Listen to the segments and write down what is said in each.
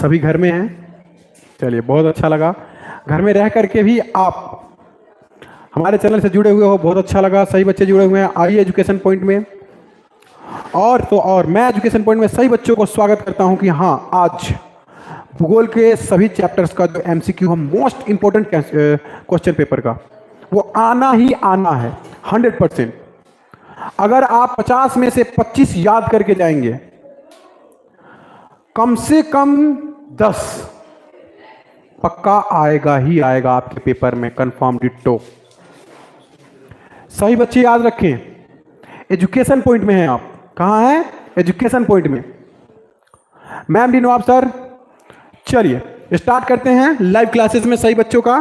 सभी घर में हैं? चलिए, बहुत अच्छा लगा। घर में रह करके भी आप हमारे चैनल से जुड़े हुए हो, बहुत अच्छा लगा। सही बच्चे जुड़े हुए हैं। आइए एजुकेशन पॉइंट में। और तो और मैं एजुकेशन पॉइंट में सही बच्चों को स्वागत करता हूं कि हाँ, आज भूगोल के सभी चैप्टर्स का जो एमसीक्यू है, मोस्ट इंपॉर्टेंट क्वेश्चन पेपर का, वो आना ही आना है 100%। अगर आप 50 में से 25 याद करके जाएंगे, कम से कम 10 पक्का आएगा ही आएगा आपके पेपर में, कंफर्म डिट्टो। सही बच्चे याद रखें, एजुकेशन पॉइंट में हैं आप। कहां हैं? एजुकेशन पॉइंट में। मैम डी नवाब सर, चलिए स्टार्ट करते हैं लाइव क्लासेस में सही बच्चों का।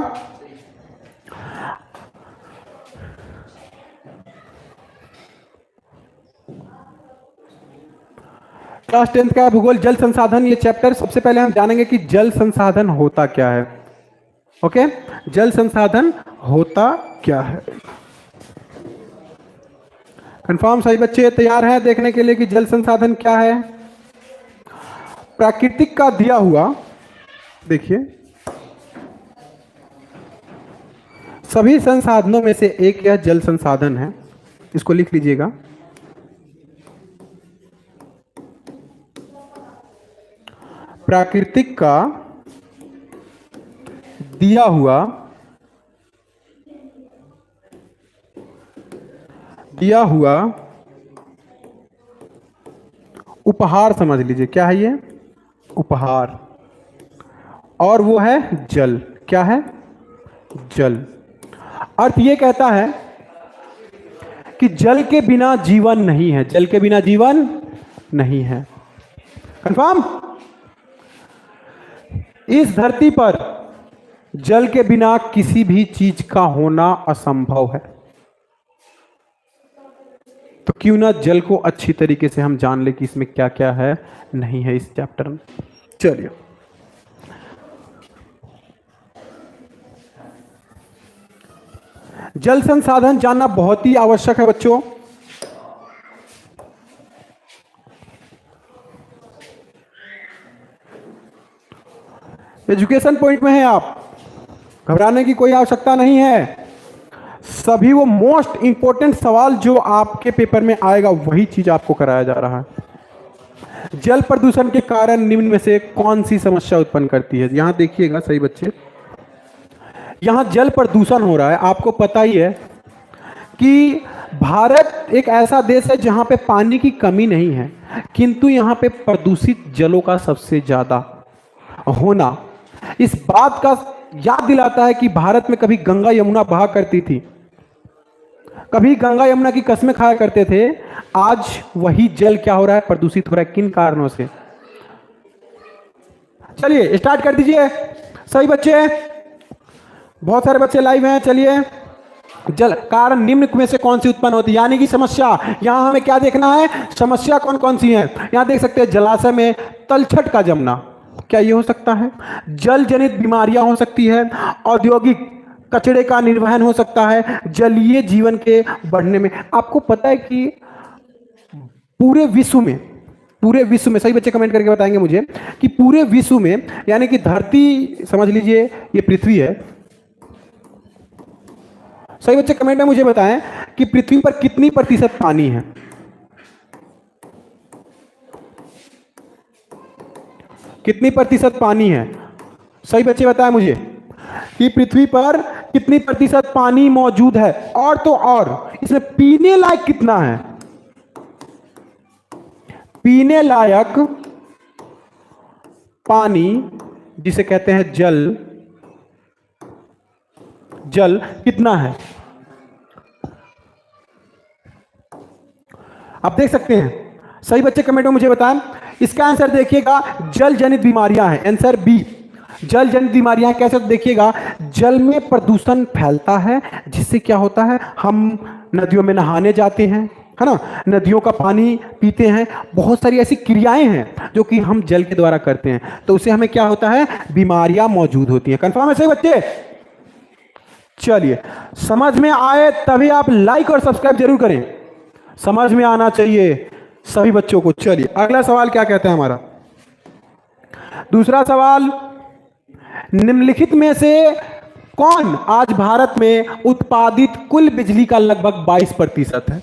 क्लास 10th का भूगोल जल संसाधन, ये चैप्टर। सबसे पहले हम जानेंगे कि जल संसाधन होता क्या है। ओके, जल संसाधन होता क्या है। कंफर्म सही बच्चे तैयार हैं देखने के लिए कि जल संसाधन क्या है? प्राकृतिक का दिया हुआ, देखिए, सभी संसाधनों में से एक यह जल संसाधन है। इसको लिख लीजिएगा। प्राकृतिक का दिया हुआ उपहार समझ लीजिए। क्या है ये? उपहार। और वो है जल। क्या है? जल। अर्थ ये कहता है कि जल के बिना जीवन नहीं है। जल के बिना जीवन नहीं है। कंफर्म? इस धरती पर जल के बिना किसी भी चीज का होना असंभव है। तो क्यों ना जल को अच्छी तरीके से हम जान ले कि इसमें क्या क्या है, नहीं है इस चैप्टर में। चलिए, जल संसाधन जानना बहुत ही आवश्यक है बच्चों। एजुकेशन पॉइंट में है आप, घबराने की कोई आवश्यकता नहीं है। सभी वो मोस्ट इंपॉर्टेंट सवाल जो आपके पेपर में आएगा, वही चीज आपको कराया जा रहा है। जल प्रदूषण के कारण निम्न में से कौन सी समस्या उत्पन्न करती है? यहां देखिएगा सही बच्चे, यहां जल प्रदूषण हो रहा है। आपको पता ही है कि भारत एक ऐसा देश है जहां पे पानी की कमी नहीं है, किंतु यहां पे प्रदूषित जलों का सबसे ज्यादा होना इस बात का याद दिलाता है कि भारत में कभी गंगा यमुना बहा करती थी, कभी गंगा यमुना की कस्में खाया करते थे। आज वही जल क्या हो रहा है? प्रदूषित हो रहा है। किन कारणों से? चलिए स्टार्ट कर दीजिए सही बच्चे। बहुत सारे बच्चे लाइव हैं। चलिए, जल कारण निम्न में से कौन सी उत्पन्न होती है, यानी कि समस्या। यहां हमें क्या देखना है? समस्या कौन कौन सी है। यहां देख सकते हैं, जलाशय में तलछट का जमना, क्या ये हो सकता है? जल जनित बीमारियां हो सकती है। औद्योगिक कचरे का निर्वहन हो सकता है। जलीय जीवन के बढ़ने में। आपको पता है कि पूरे विश्व में सही बच्चे कमेंट करके बताएंगे मुझे कि पूरे विश्व में, यानी कि धरती समझ लीजिए ये पृथ्वी है। सही बच्चे कमेंट में मुझे बताएं कि पृथ्वी पर कितनी प्रतिशत पानी है? कितनी प्रतिशत पानी है? सही बच्चे बताएं मुझे कि पृथ्वी पर कितनी प्रतिशत पानी मौजूद है। और तो और इसमें पीने लायक कितना है? पीने लायक पानी जिसे कहते हैं जल कितना है? आप देख सकते हैं। सही बच्चे कमेंट में मुझे बताएं। इसका आंसर देखिएगा, जल जनित बीमारियां हैं। आंसर बी, जल जनित बीमारियां। कैसे? देखिएगा, जल में प्रदूषण फैलता है, जिससे क्या होता है? हम नदियों में नहाने जाते हैं, है ना, नदियों का पानी पीते हैं। बहुत सारी ऐसी क्रियाएं हैं जो कि हम जल के द्वारा करते हैं, तो उससे हमें क्या होता है? बीमारियां मौजूद होती हैं। कंफर्म है सही बच्चे? चलिए, समझ में आए तभी आप लाइक और सब्सक्राइब जरूर करें। समझ में आना चाहिए सभी बच्चों को। चलिए, अगला सवाल क्या कहता है हमारा? दूसरा सवाल, निम्नलिखित में से कौन आज भारत में उत्पादित कुल बिजली का लगभग 22% है?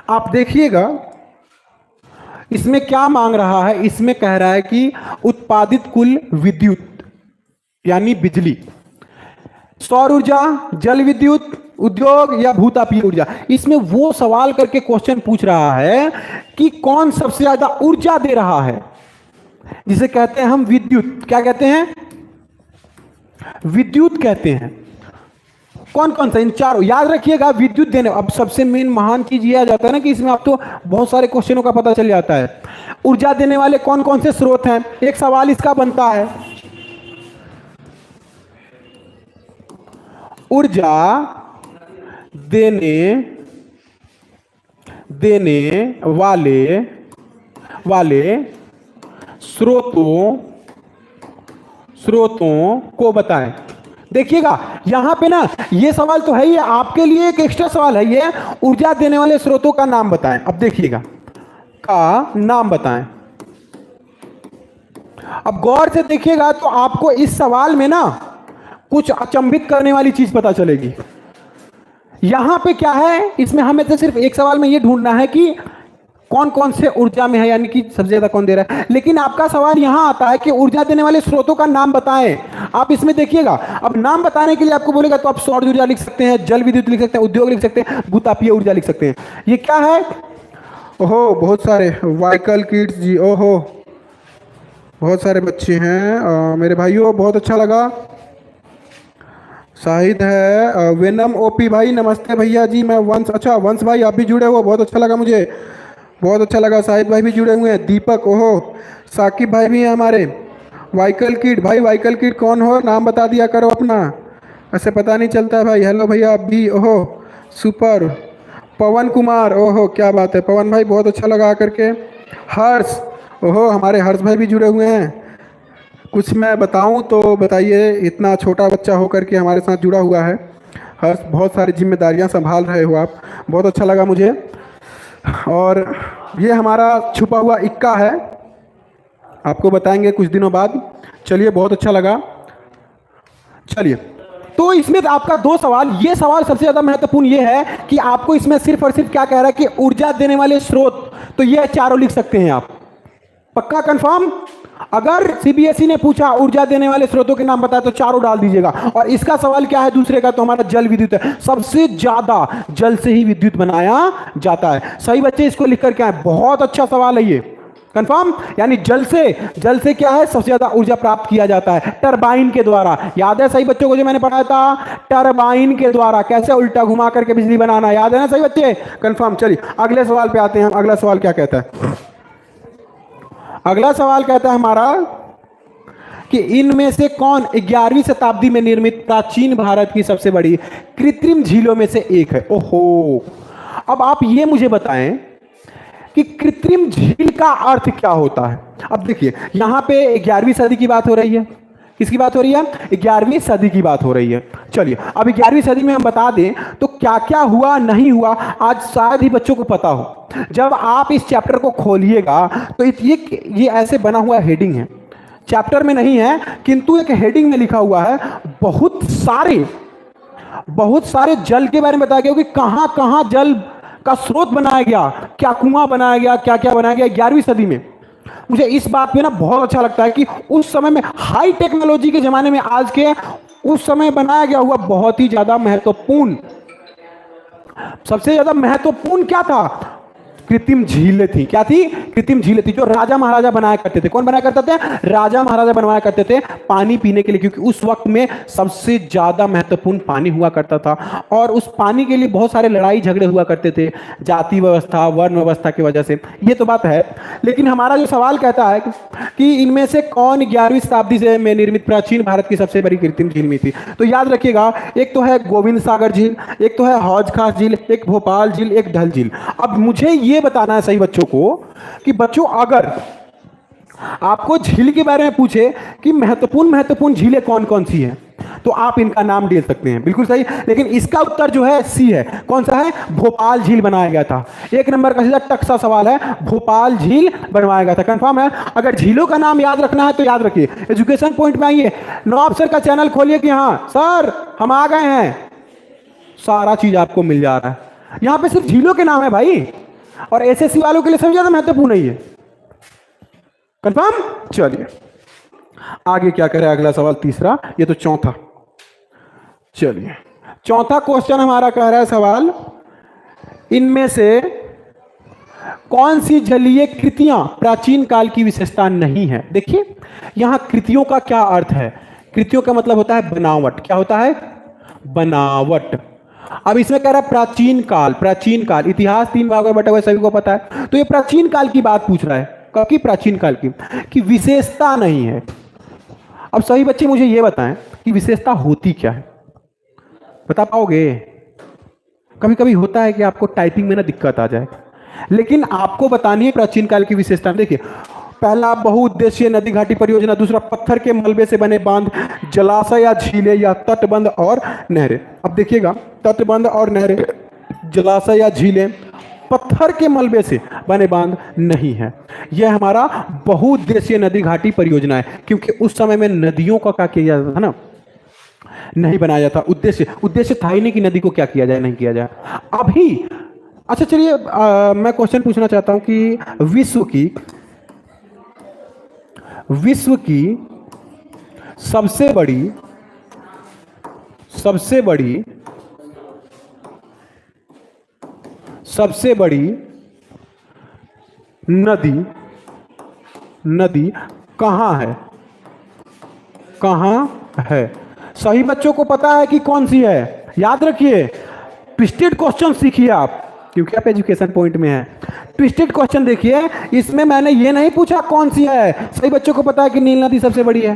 आप देखिएगा इसमें क्या मांग रहा है, इसमें कह रहा है कि उत्पादित कुल विद्युत यानी बिजली, सौर ऊर्जा, जल विद्युत, उद्योग या भूतापीय ऊर्जा। इसमें वो सवाल करके क्वेश्चन पूछ रहा है कि कौन सबसे ज्यादा ऊर्जा दे रहा है, जिसे कहते हैं हम विद्युत। क्या कहते हैं? विद्युत कहते हैं। कौन कौन सा? इन चारों याद रखिएगा। विद्युत देने, अब सबसे मेन महान चीज यह आ जाता है ना कि इसमें आप तो बहुत सारे क्वेश्चनों का पता चल जाता है। ऊर्जा देने वाले कौन कौन से स्रोत हैं? एक सवाल इसका बनता है, ऊर्जा देने वाले स्रोतों को बताएं। देखिएगा यहां पे ना, ये सवाल तो है ही, आपके लिए एक एक्स्ट्रा सवाल है, ये ऊर्जा देने वाले स्रोतों का नाम बताएं। अब देखिएगा, का नाम बताएं। अब गौर से देखिएगा तो आपको इस सवाल में ना कुछ अचंभित करने वाली चीज पता चलेगी। यहां पे क्या है, इसमें हमें तो सिर्फ एक सवाल में ये ढूंढना है कि कौन कौन से ऊर्जा में है, यानी कि सबसे ज्यादा कौन दे रहा है। लेकिन आपका सवाल यहां आता है कि ऊर्जा देने वाले स्रोतों का नाम बताएं। आप इसमें देखिएगा, अब नाम बताने के लिए आपको बोलेगा तो आप सौर ऊर्जा लिख सकते हैं, जल विद्युत लिख सकते हैं, उद्योग लिख सकते हैं, भूतापीय ऊर्जा लिख सकते हैं। ये क्या है? ओहो बहुत सारे वाइकल किड्स जी, ओहो बहुत सारे बच्चे हैं मेरे भाइयों, बहुत अच्छा लगा। शाहिद है, वेनम ओपी भाई नमस्ते भैया जी। मैं वंश, अच्छा वंश भाई आप भी जुड़े हो, बहुत अच्छा लगा मुझे, बहुत अच्छा लगा। शाहिद भाई भी जुड़े हुए हैं, दीपक, ओहो साकिब भाई भी हैं हमारे। वाइकल किड भाई, वाइकल किड कौन हो, नाम बता दिया करो अपना, ऐसे पता नहीं चलता है भाई। हेलो भैया आप भी, ओहो सुपर। पवन कुमार, ओहो क्या बात है पवन भाई, बहुत अच्छा लगा आकर के। हर्ष, ओहो हमारे हर्ष भाई भी जुड़े हुए हैं। कुछ मैं बताऊं तो बताइए, इतना छोटा बच्चा होकर के हमारे साथ जुड़ा हुआ है। हर्ष बहुत सारी जिम्मेदारियां संभाल रहे हो आप, बहुत अच्छा लगा मुझे। और ये हमारा छुपा हुआ इक्का है, आपको बताएंगे कुछ दिनों बाद। चलिए बहुत अच्छा लगा। चलिए तो इसमें आपका दो सवाल, ये सवाल सबसे ज्यादा महत्वपूर्ण ये है कि आपको इसमें सिर्फ और सिर्फ क्या कह रहा है कि ऊर्जा देने वाले स्रोत, तो ये चारों लिख सकते हैं आप, पक्का कंफर्म। अगर सीबीएसई ने पूछा ऊर्जा देने वाले स्रोतों के नाम बताए तो चारों डाल दीजिएगा। और इसका सवाल क्या है दूसरे का, तो हमारा जल विद्युत है, सबसे ज्यादा जल से ही विद्युत बनाया जाता है। सही बच्चे इसको लिख कर क्या है, बहुत अच्छा सवाल है ये, कंफर्म। यानी जल से क्या है, सबसे ज्यादा ऊर्जा प्राप्त किया जाता है टरबाइन के द्वारा। याद है सही बच्चों को जो मैंने पढ़ाया था, टरबाइन के द्वारा कैसे उल्टा घुमा करके बिजली बनाना, याद है ना सही बच्चे, कंफर्म। चलिए अगले सवाल पे आते हैं हम। अगला सवाल क्या कहता है, अगला सवाल कहता है हमारा कि इनमें से कौन 11वीं शताब्दी में निर्मित प्राचीन भारत की सबसे बड़ी कृत्रिम झीलों में से एक है। ओहो, अब आप ये मुझे बताएं कि कृत्रिम झील का अर्थ क्या होता है। अब देखिए यहां पे 11वीं सदी की बात हो रही है, किसकी बात हो रही है, 11वीं सदी की बात हो रही है। चलिए अब 11वीं सदी में हम बता दें तो क्या क्या हुआ नहीं हुआ, आज शायद ही बच्चों को पता हो। जब आप इस चैप्टर को खोलिएगा तो ये ऐसे बना हुआ हेडिंग है, चैप्टर में नहीं है किंतु एक हेडिंग में लिखा हुआ है, बहुत सारे जल के बारे में बताया गया कि कहां कहां जल का स्रोत बनाया गया, क्या कुआं बनाया गया, क्या क्या बनाया गया 11वीं सदी में। मुझे इस बात पे ना बहुत अच्छा लगता है कि उस समय में हाई टेक्नोलॉजी के जमाने में आज के उस समय बनाया गया हुआ बहुत ही ज्यादा महत्वपूर्ण, सबसे ज्यादा महत्वपूर्ण क्या था, कृत्रिम झीलें थी। क्या थी, कृत्रिम झीलें थी, जो राजा महाराजा बनाया करते थे। कौन बनाया करते थे, राजा महाराजा बनवाया करते थे पानी पीने के लिए, क्योंकि उस वक्त में सबसे ज्यादा महत्वपूर्ण पानी हुआ करता था। और उस पानी के लिए बहुत सारे लड़ाई झगड़े हुआ करते थे, जाति व्यवस्था, वर्ण व्यवस्था की वजह से। ये तो बात है, लेकिन हमारा जो सवाल कहता है कि इनमें से कौन 11वीं शताब्दी से में निर्मित प्राचीन भारत की सबसे बड़ी कृत्रिम झील में थी। तो याद रखिएगा, एक तो है गोविंद सागर झील, एक तो है हौज खास झील, एक भोपाल झील, एक डल झील। अब मुझे ये बताना है सही बच्चों को कि बच्चों अगर आपको झील के बारे में पूछे कि महत्वपूर्ण झीलें कौन कौन सी हैं, तो आप इनका नाम दे सकते हैं, बिल्कुल सही। लेकिन इसका उत्तर जो है सी है। कौन सा है? भोपाल झील बनाया गया था। एक नंबर का सीधा टक सा सवाल है, भोपाल झील बनवाया गया था। कंफर्म है? अगर झीलों का नाम याद रखना है तो याद रखिए, एजुकेशन पॉइंट में आइए, नवाब सर का चैनल खोलिए कि हाँ सर हम आ गए हैं, सारा चीज आपको मिल जा रहा है। यहां पे सिर्फ झीलों के नाम है भाई, और एसएससी वालों के लिए सबसे ज्यादा महत्वपूर्ण है ये। कंफर्म? चलिए आगे क्या करें, अगला सवाल तीसरा, ये तो चौथा। चलिए चौथा क्वेश्चन हमारा कह रहा है सवाल, इनमें से कौन सी जलीय कृतियां प्राचीन काल की विशेषता नहीं है? देखिए यहां कृतियों का क्या अर्थ है। कृतियों का मतलब होता है बनावट। क्या होता है? बनावट। अब इसमें कह रहा है प्राचीन काल। प्राचीन काल, इतिहास 3 भागों में बटा हुआ सभी को पता है, तो ये प्राचीन काल की बात पूछ रहा है। कब की? प्राचीन काल की, कि विशेषता नहीं है। अब सही बच्चे मुझे ये बताएं कि विशेषता होती क्या है, बता पाओगे? कभी कभी होता है कि आपको टाइपिंग में ना दिक्कत आ जाए, लेकिन आपको बतानी है प्राचीन काल की विशेषता। देखिए पहला बहुउद्देशीय नदी घाटी परियोजना, दूसरा पत्थर के मलबे से बने बांध, जलाशय या झीलें या तटबंध और नहरें। अब देखिएगा, तटबंध और नहरें, जलाशय या झीलें, पत्थर के मलबे से बने बांध नहीं है। यह हमारा बहुउद्देशीय नदी घाटी परियोजना है, क्योंकि उस समय में नदियों का क्या किया जाता था ना, नहीं बनाया जाता। उद्देश्य था ही नहीं कि नदी को क्या किया जाए, नहीं किया जाए। अभी अच्छा चलिए मैं क्वेश्चन पूछना चाहता हूं कि विश्व की सबसे बड़ी नदी कहां है? कहां है? सही बच्चों को पता है कि कौन सी है? याद रखिए, ट्विस्टेड क्वेश्चन सीखिए आप, क्योंकि आप एजुकेशन पॉइंट में है। ट्विस्टेड क्वेश्चन देखिए, इसमें मैंने ये नहीं पूछा कौन सी है। सही बच्चों को पता है कि नील नदी सबसे बड़ी है,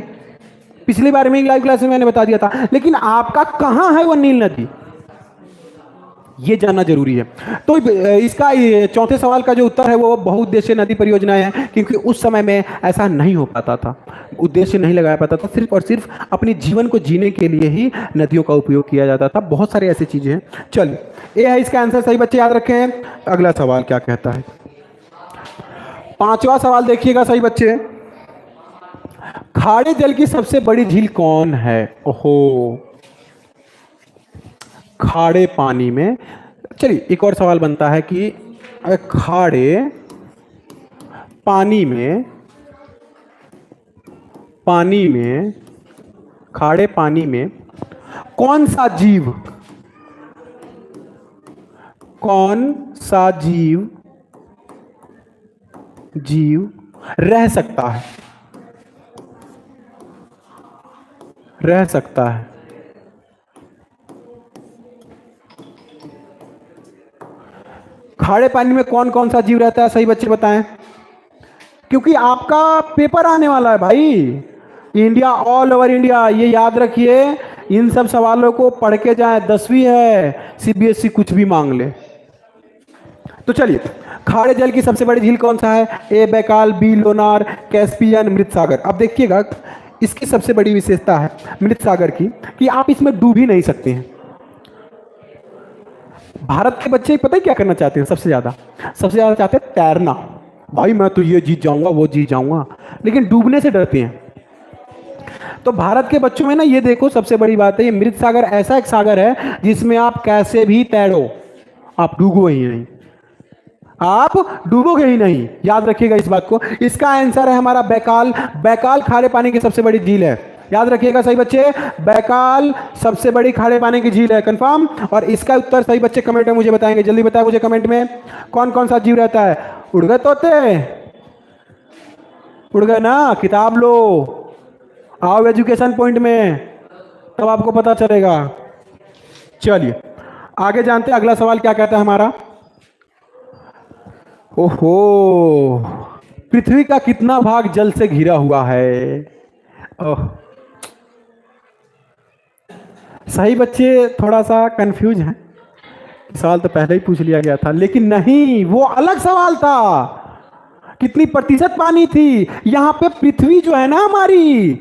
पिछली बार में लाइव क्लास में मैंने बता दिया था, लेकिन आपका कहां है वो नील नदी, ये जानना जरूरी है। तो इसका चौथे सवाल का जो उत्तर है वो बहुउद्देशीय नदी परियोजना है, क्योंकि उस समय में ऐसा नहीं हो पाता था, उद्देश्य नहीं लगाया पाता था, सिर्फ और सिर्फ अपने जीवन को जीने के लिए ही नदियों का उपयोग किया जाता था। बहुत सारी ऐसी चीजें हैं। चलिए ये है इसका आंसर, सही बच्चे याद रखें हैं। अगला सवाल क्या कहता है, पांचवा सवाल देखिएगा सही बच्चे, खारे जल की सबसे बड़ी झील कौन है? ओहो, खारे पानी में। चलिए एक और सवाल बनता है कि खारे पानी में खारे पानी में कौन सा जीव रह सकता है? खारे पानी में कौन कौन सा जीव रहता है? सही बच्चे बताएं, क्योंकि आपका पेपर आने वाला है भाई, इंडिया, ऑल ओवर इंडिया। ये याद रखिए, इन सब सवालों को पढ़ के जाए, 10वीं है, सीबीएसई कुछ भी मांग ले। तो चलिए, खारे जल की सबसे बड़ी झील कौन सा है? ए बैकाल, बी लोनार, कैस्पियन, मृत सागर। अब देखिएगा, इसकी सबसे बड़ी विशेषता है मृत सागर की कि आप इसमें डूब ही नहीं सकते हैं। भारत के बच्चे पता है क्या करना चाहते हैं? सबसे ज्यादा चाहते हैं तैरना। भाई मैं तो ये जीत जाऊंगा, वो जीत जाऊंगा, लेकिन डूबने से डरते हैं। तो भारत के बच्चों में ना, ये देखो सबसे बड़ी बात है, ये मृत सागर ऐसा एक सागर है जिसमें आप कैसे भी तैरो, आप डूबोगे ही नहीं, आप डूबोगे ही नहीं। याद रखिएगा इस बात को। इसका आंसर है हमारा बैकाल। बैकाल खारे पानी की सबसे बड़ी झील है, याद रखिएगा सही बच्चे, बैकाल सबसे बड़ी खारे पानी की झील है, कंफर्म। और इसका उत्तर सही बच्चे कमेंट में मुझे बताएंगे, जल्दी बताएं मुझे कमेंट में कौन कौन सा जीव रहता है। उड़ गए तोते? उड़ गए ना? किताब लो, आओ एजुकेशन पॉइंट में, तब आपको पता चलेगा। चलिए आगे जानते हैं अगला सवाल क्या कहता है हमारा। ओहो, पृथ्वी का कितना भाग जल से घिरा हुआ है? ओह, सही बच्चे थोड़ा सा कंफ्यूज हैं, सवाल तो पहले ही पूछ लिया गया था, लेकिन नहीं, वो अलग सवाल था। कितनी प्रतिशत पानी थी? यहां पे पृथ्वी जो है ना हमारी,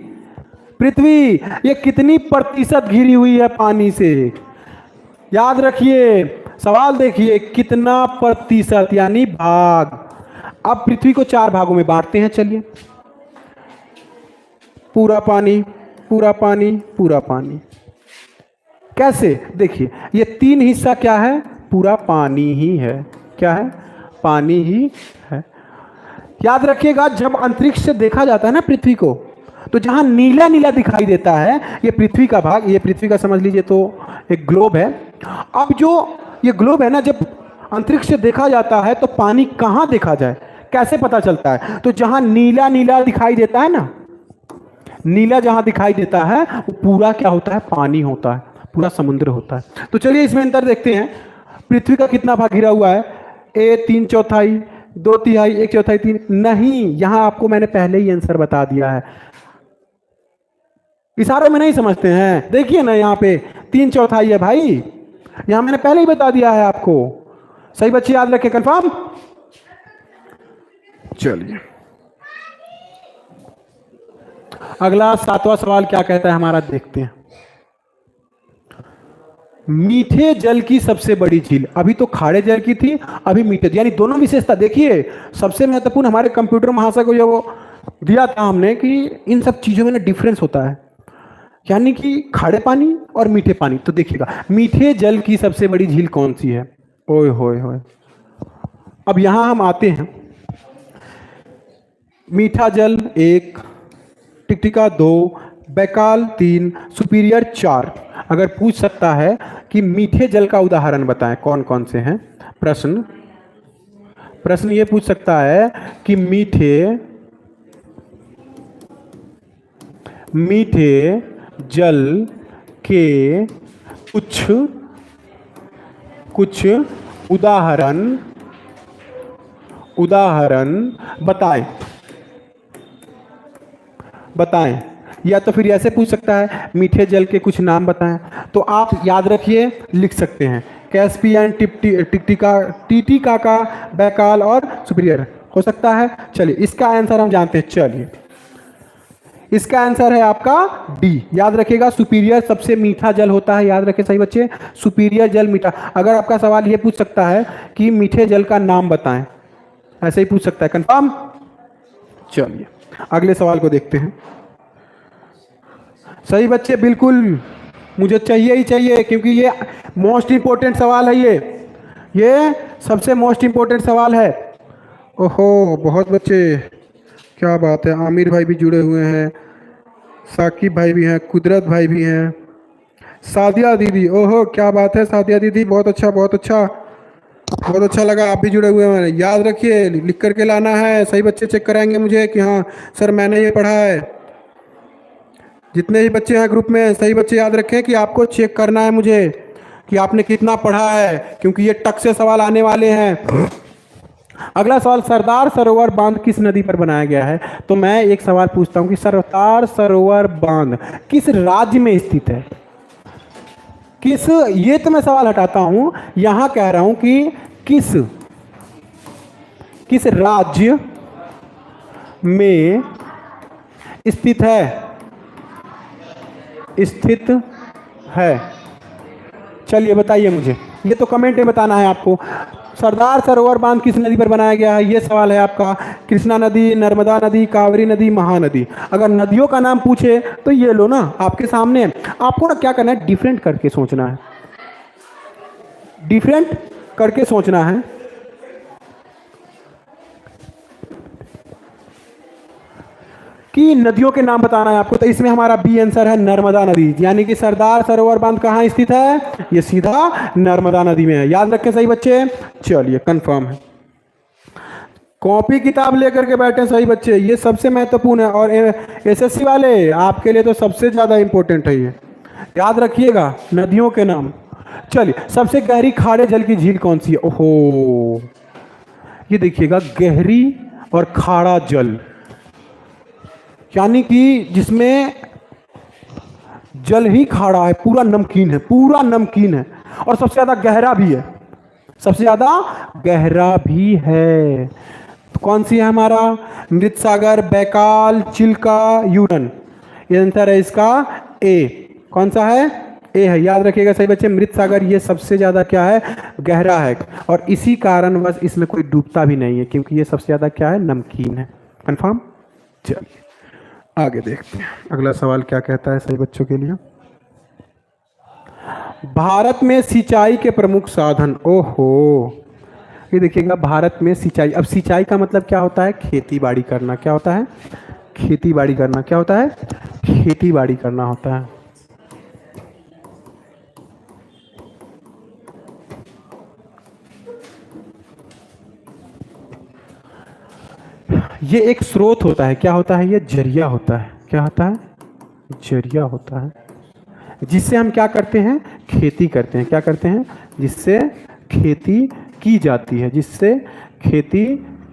पृथ्वी ये कितनी प्रतिशत घिरी हुई है पानी से? याद रखिए, सवाल देखिए, कितना प्रतिशत यानी भाग। अब पृथ्वी को 4 भागों में बांटते हैं। चलिए, पूरा पानी, पूरा पानी, पूरा पानी। कैसे? देखिए, ये 3 हिस्सा क्या है? पूरा पानी ही है। क्या है? पानी ही है। याद रखिएगा, जब अंतरिक्ष से देखा जाता है ना पृथ्वी को, तो जहां नीला नीला दिखाई देता है ये पृथ्वी का भाग, ये पृथ्वी का समझ लीजिए तो एक ग्लोब है। अब जो ये ग्लोब है ना, जब अंतरिक्ष से देखा जाता है तो पानी कहां देखा जाए, कैसे पता चलता है? तो जहां नीला नीला दिखाई देता है ना, नीला जहां दिखाई देता है वो पूरा क्या होता है? पानी होता है, पूरा समुद्र होता है। तो चलिए इसमें अंतर देखते हैं। पृथ्वी का कितना भाग घिरा हुआ है? ए 3/4, 2/3, 1/4, 3 नहीं, यहां आपको मैंने पहले ही आंसर बता दिया है। इशारों में नहीं समझते हैं? देखिए ना, यहां पे 3/4 है भाई, यहां मैंने पहले ही बता दिया है आपको। सही बच्चे याद रखें, कंफर्म। चलिए अगला 7वां सवाल क्या कहता है हमारा, देखते हैं। मीठे जल की सबसे बड़ी झील, अभी तो खारे जल की थी, अभी मीठे, यानी दोनों विशेषता। देखिए सबसे महत्वपूर्ण हमारे कंप्यूटर महाशय को जो वो दिया था हमने कि इन सब चीजों में ना डिफरेंस होता है, यानी कि खारे पानी और मीठे पानी। तो देखिएगा, मीठे जल की सबसे बड़ी झील कौन सी है? ओए होए होए। अब यहां हम आते हैं, मीठा जल 1, टिकटिका 2, बैकाल 3, सुपीरियर 4। अगर पूछ सकता है कि मीठे जल का उदाहरण बताएं, कौन कौन से हैं? प्रश्न ये पूछ सकता है कि मीठे जल के कुछ उदाहरण बताएं। या तो फिर ऐसे पूछ सकता है, मीठे जल के कुछ नाम बताएं। तो आप याद रखिए, लिख सकते हैं कैस्पियन, टिटिकाका, बैकाल और सुपीरियर, हो सकता है। चलिए इसका आंसर हम जानते हैं। चलिए इसका आंसर है आपका डी। याद रखिएगा, सुपीरियर सबसे मीठा जल होता है। याद रखिए सही बच्चे, सुपीरियर जल मीठा। अगर आपका सवाल ये पूछ सकता है कि मीठे जल का नाम बताएं, ऐसे ही पूछ सकता है। कंफर्म। चलिए अगले सवाल को देखते हैं। सही बच्चे, बिल्कुल मुझे चाहिए ही चाहिए, क्योंकि ये मोस्ट इंपॉर्टेंट सवाल है। ये सबसे मोस्ट इंपॉर्टेंट सवाल है। ओहो बहुत बच्चे, क्या बात है। आमिर भाई भी जुड़े हुए हैं, साकिब भाई भी हैं, कुदरत भाई भी हैं, सादिया दीदी, ओहो क्या बात है सादिया दीदी, बहुत अच्छा बहुत अच्छा, बहुत अच्छा लगा आप भी जुड़े हुए हैं। याद रखिए, लिख करके लाना है। सही बच्चे चेक कराएंगे मुझे कि हाँ सर मैंने ये पढ़ा है। जितने ही बच्चे हैं ग्रुप में, सही बच्चे याद रखें कि आपको चेक करना है मुझे कि आपने कितना पढ़ा है, क्योंकि ये टक से सवाल आने वाले हैं। अगला सवाल, सरदार सरोवर बांध किस नदी पर बनाया गया है? तो मैं एक सवाल पूछता हूं कि सरदार सरोवर बांध किस राज्य में स्थित है? किस, ये तो मैं सवाल हटाता हूं, यहां कह रहा हूं कि किस राज्य में स्थित है? चलिए बताइए मुझे, ये तो कमेंट में बताना है आपको। सरदार सरोवर बांध किस नदी पर बनाया गया है? ये सवाल है आपका। कृष्णा नदी, नर्मदा नदी, कावेरी नदी, महानदी। अगर नदियों का नाम पूछे तो ये लो ना आपके सामने। आपको ना क्या करना है, डिफरेंट करके सोचना है, डिफरेंट करके सोचना है। कि नदियों के नाम बताना है आपको। तो इसमें हमारा बी आंसर है नर्मदा नदी, यानी कि सरदार सरोवर बांध कहाँ स्थित है? ये सीधा नर्मदा नदी में है। याद रखें सही बच्चे। चलिए कंफर्म है। कॉपी किताब लेकर के बैठे सही बच्चे, ये सबसे महत्वपूर्ण है। और एसएससी वाले आपके लिए तो सबसे ज्यादा इंपॉर्टेंट है ये, याद रखिएगा नदियों के नाम। चलिए, सबसे गहरी खारे जल की झील कौन सी है? ओहो, ये देखिएगा, गहरी और खारा जल, यानी कि जिसमें जल ही खारा है, पूरा नमकीन है, पूरा नमकीन है, और सबसे ज्यादा गहरा भी है, सबसे ज्यादा गहरा भी है। तो कौन सी है हमारा? मृत सागर, बैकाल, चिल्का, यूरन। ये आंसर है इसका ए। कौन सा है? ए है। याद रखिएगा सही बच्चे, मृत सागर ये सबसे ज्यादा क्या है? गहरा है, और इसी कारणवश इसमें कोई डूबता भी नहीं है, क्योंकि ये सबसे ज्यादा क्या है? नमकीन है। कंफर्म? चलिए आगे देखते हैं अगला सवाल क्या कहता है सही बच्चों के लिए। भारत में सिंचाई के प्रमुख साधन। ओहो, ये देखिएगा भारत में सिंचाई। अब सिंचाई का मतलब क्या होता है? खेती बाड़ी करना। क्या होता है? खेती बाड़ी करना। क्या होता है? खेती बाड़ी करना होता है। ये एक स्रोत होता है। क्या होता है? ये जरिया होता है। क्या होता है? जरिया होता है, जिससे हम क्या करते हैं? खेती करते हैं। क्या करते हैं? जिससे खेती की जाती है। जिससे खेती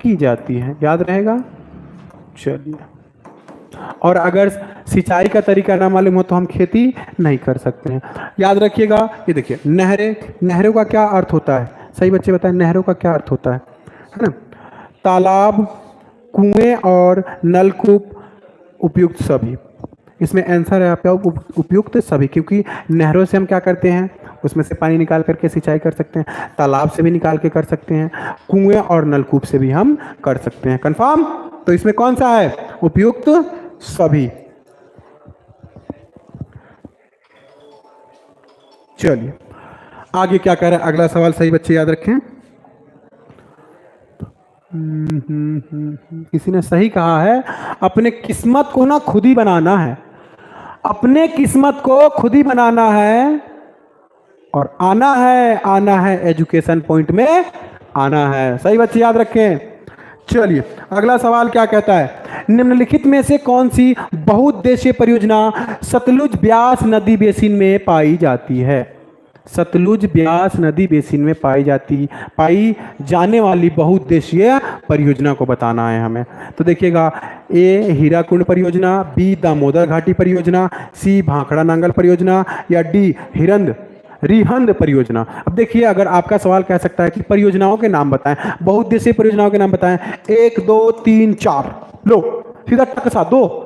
की जाती है। याद रहेगा? चलिए, और अगर सिंचाई का तरीका ना मालूम हो तो हम खेती नहीं कर सकते हैं। याद रखिएगा। ये देखिए नहरें, नहरों का क्या अर्थ होता है? सही बच्चे बताएं, नहरों का क्या अर्थ होता है ना? तालाब, कुएं और नलकूप, उपयुक्त सभी। इसमें आंसर है आपका उपयुक्त सभी, क्योंकि नहरों से हम क्या करते हैं? उसमें से पानी निकाल करके सिंचाई कर सकते हैं, तालाब से भी निकाल के कर सकते हैं, कुएं और नलकूप से भी हम कर सकते हैं। कंफर्म? तो इसमें कौन सा है? उपयुक्त सभी। चलिए आगे क्या कह रहा है अगला सवाल, सही बच्चे याद रखें। किसी ने सही कहा है, अपने किस्मत को ना खुद ही बनाना है। अपने किस्मत को खुद ही बनाना है, और आना है एजुकेशन पॉइंट में आना है। सही बच्चे याद रखें। चलिए अगला सवाल क्या कहता है, निम्नलिखित में से कौन सी बहुउद्देशीय परियोजना सतलुज ब्यास नदी बेसिन में पाई जाती है? सतलुज ब्यास नदी बेसिन में पाई जाने वाली बहुउद्देशीय परियोजना को बताना है हमें। तो देखिएगा, ए हीराकुंड परियोजना, बी दामोदर घाटी परियोजना, सी भाखड़ा नांगल परियोजना, या डी रिहंद परियोजना। अब देखिए, अगर आपका सवाल कह सकता है कि परियोजनाओं के नाम बताएं, बहुउद्देशीय परियोजनाओं के नाम बताएं, 1 2 3 4, लो सीधा टक सा 2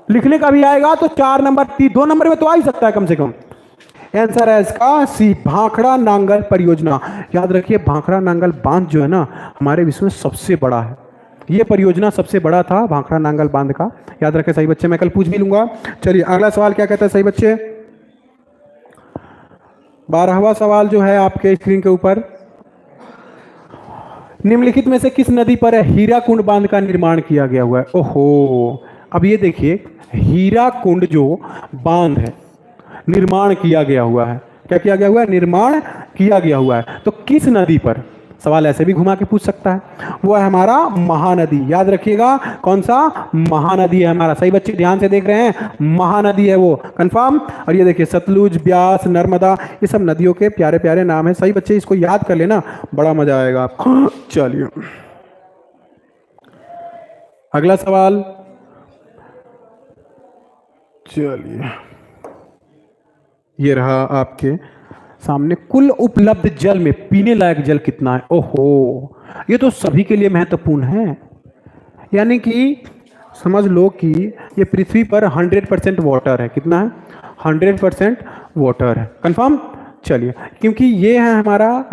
लिखने का भी आएगा तो 4 नंबर 2 नंबर में तो आ ही सकता है कम से कम। आंसर है इसका सी, भाखड़ा नांगल परियोजना। याद रखिए, भाखड़ा नांगल बांध जो है ना, हमारे विश्व में सबसे बड़ा है। ये परियोजना सबसे बड़ा था भाखड़ा नांगल बांध का। याद रखें सही बच्चे, मैं कल पूछ भी लूंगा। चलिए अगला सवाल क्या कहता है सही बच्चे, 12वां सवाल जो है आपके स्क्रीन के ऊपर, निम्नलिखित में से किस नदी पर हीराकुंड बांध का निर्माण किया गया हुआ है? ओहो, अब ये देखिए, हीराकुंड जो बांध है निर्माण किया गया हुआ है। क्या किया गया हुआ है? निर्माण किया गया हुआ है। तो किस नदी पर? सवाल ऐसे भी घुमा के पूछ सकता है। वो है हमारा महानदी। याद रखिएगा, कौन सा? महानदी है हमारा। सही बच्चे ध्यान से देख रहे हैं, महानदी है वो। कंफर्म? और ये देखिए, सतलुज, ब्यास, नर्मदा, ये सब नदियों के प्यारे प्यारे नाम है। सही बच्चे, इसको याद कर लेना, बड़ा मजा आएगा आपको। चलिए अगला सवाल। चलिए ये रहा आपके सामने, कुल उपलब्ध जल में पीने लायक जल कितना है? ओहो, ये तो सभी के लिए महत्वपूर्ण है। यानी कि समझ लो कि ये पृथ्वी पर 100% वाटर है। कितना है? 100% वाटर है। कंफर्म? चलिए, क्योंकि ये है हमारा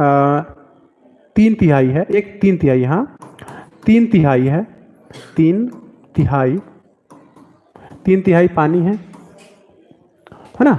3/3 है, 3/3, हाँ 3/3 है, 3/3 पानी है ना?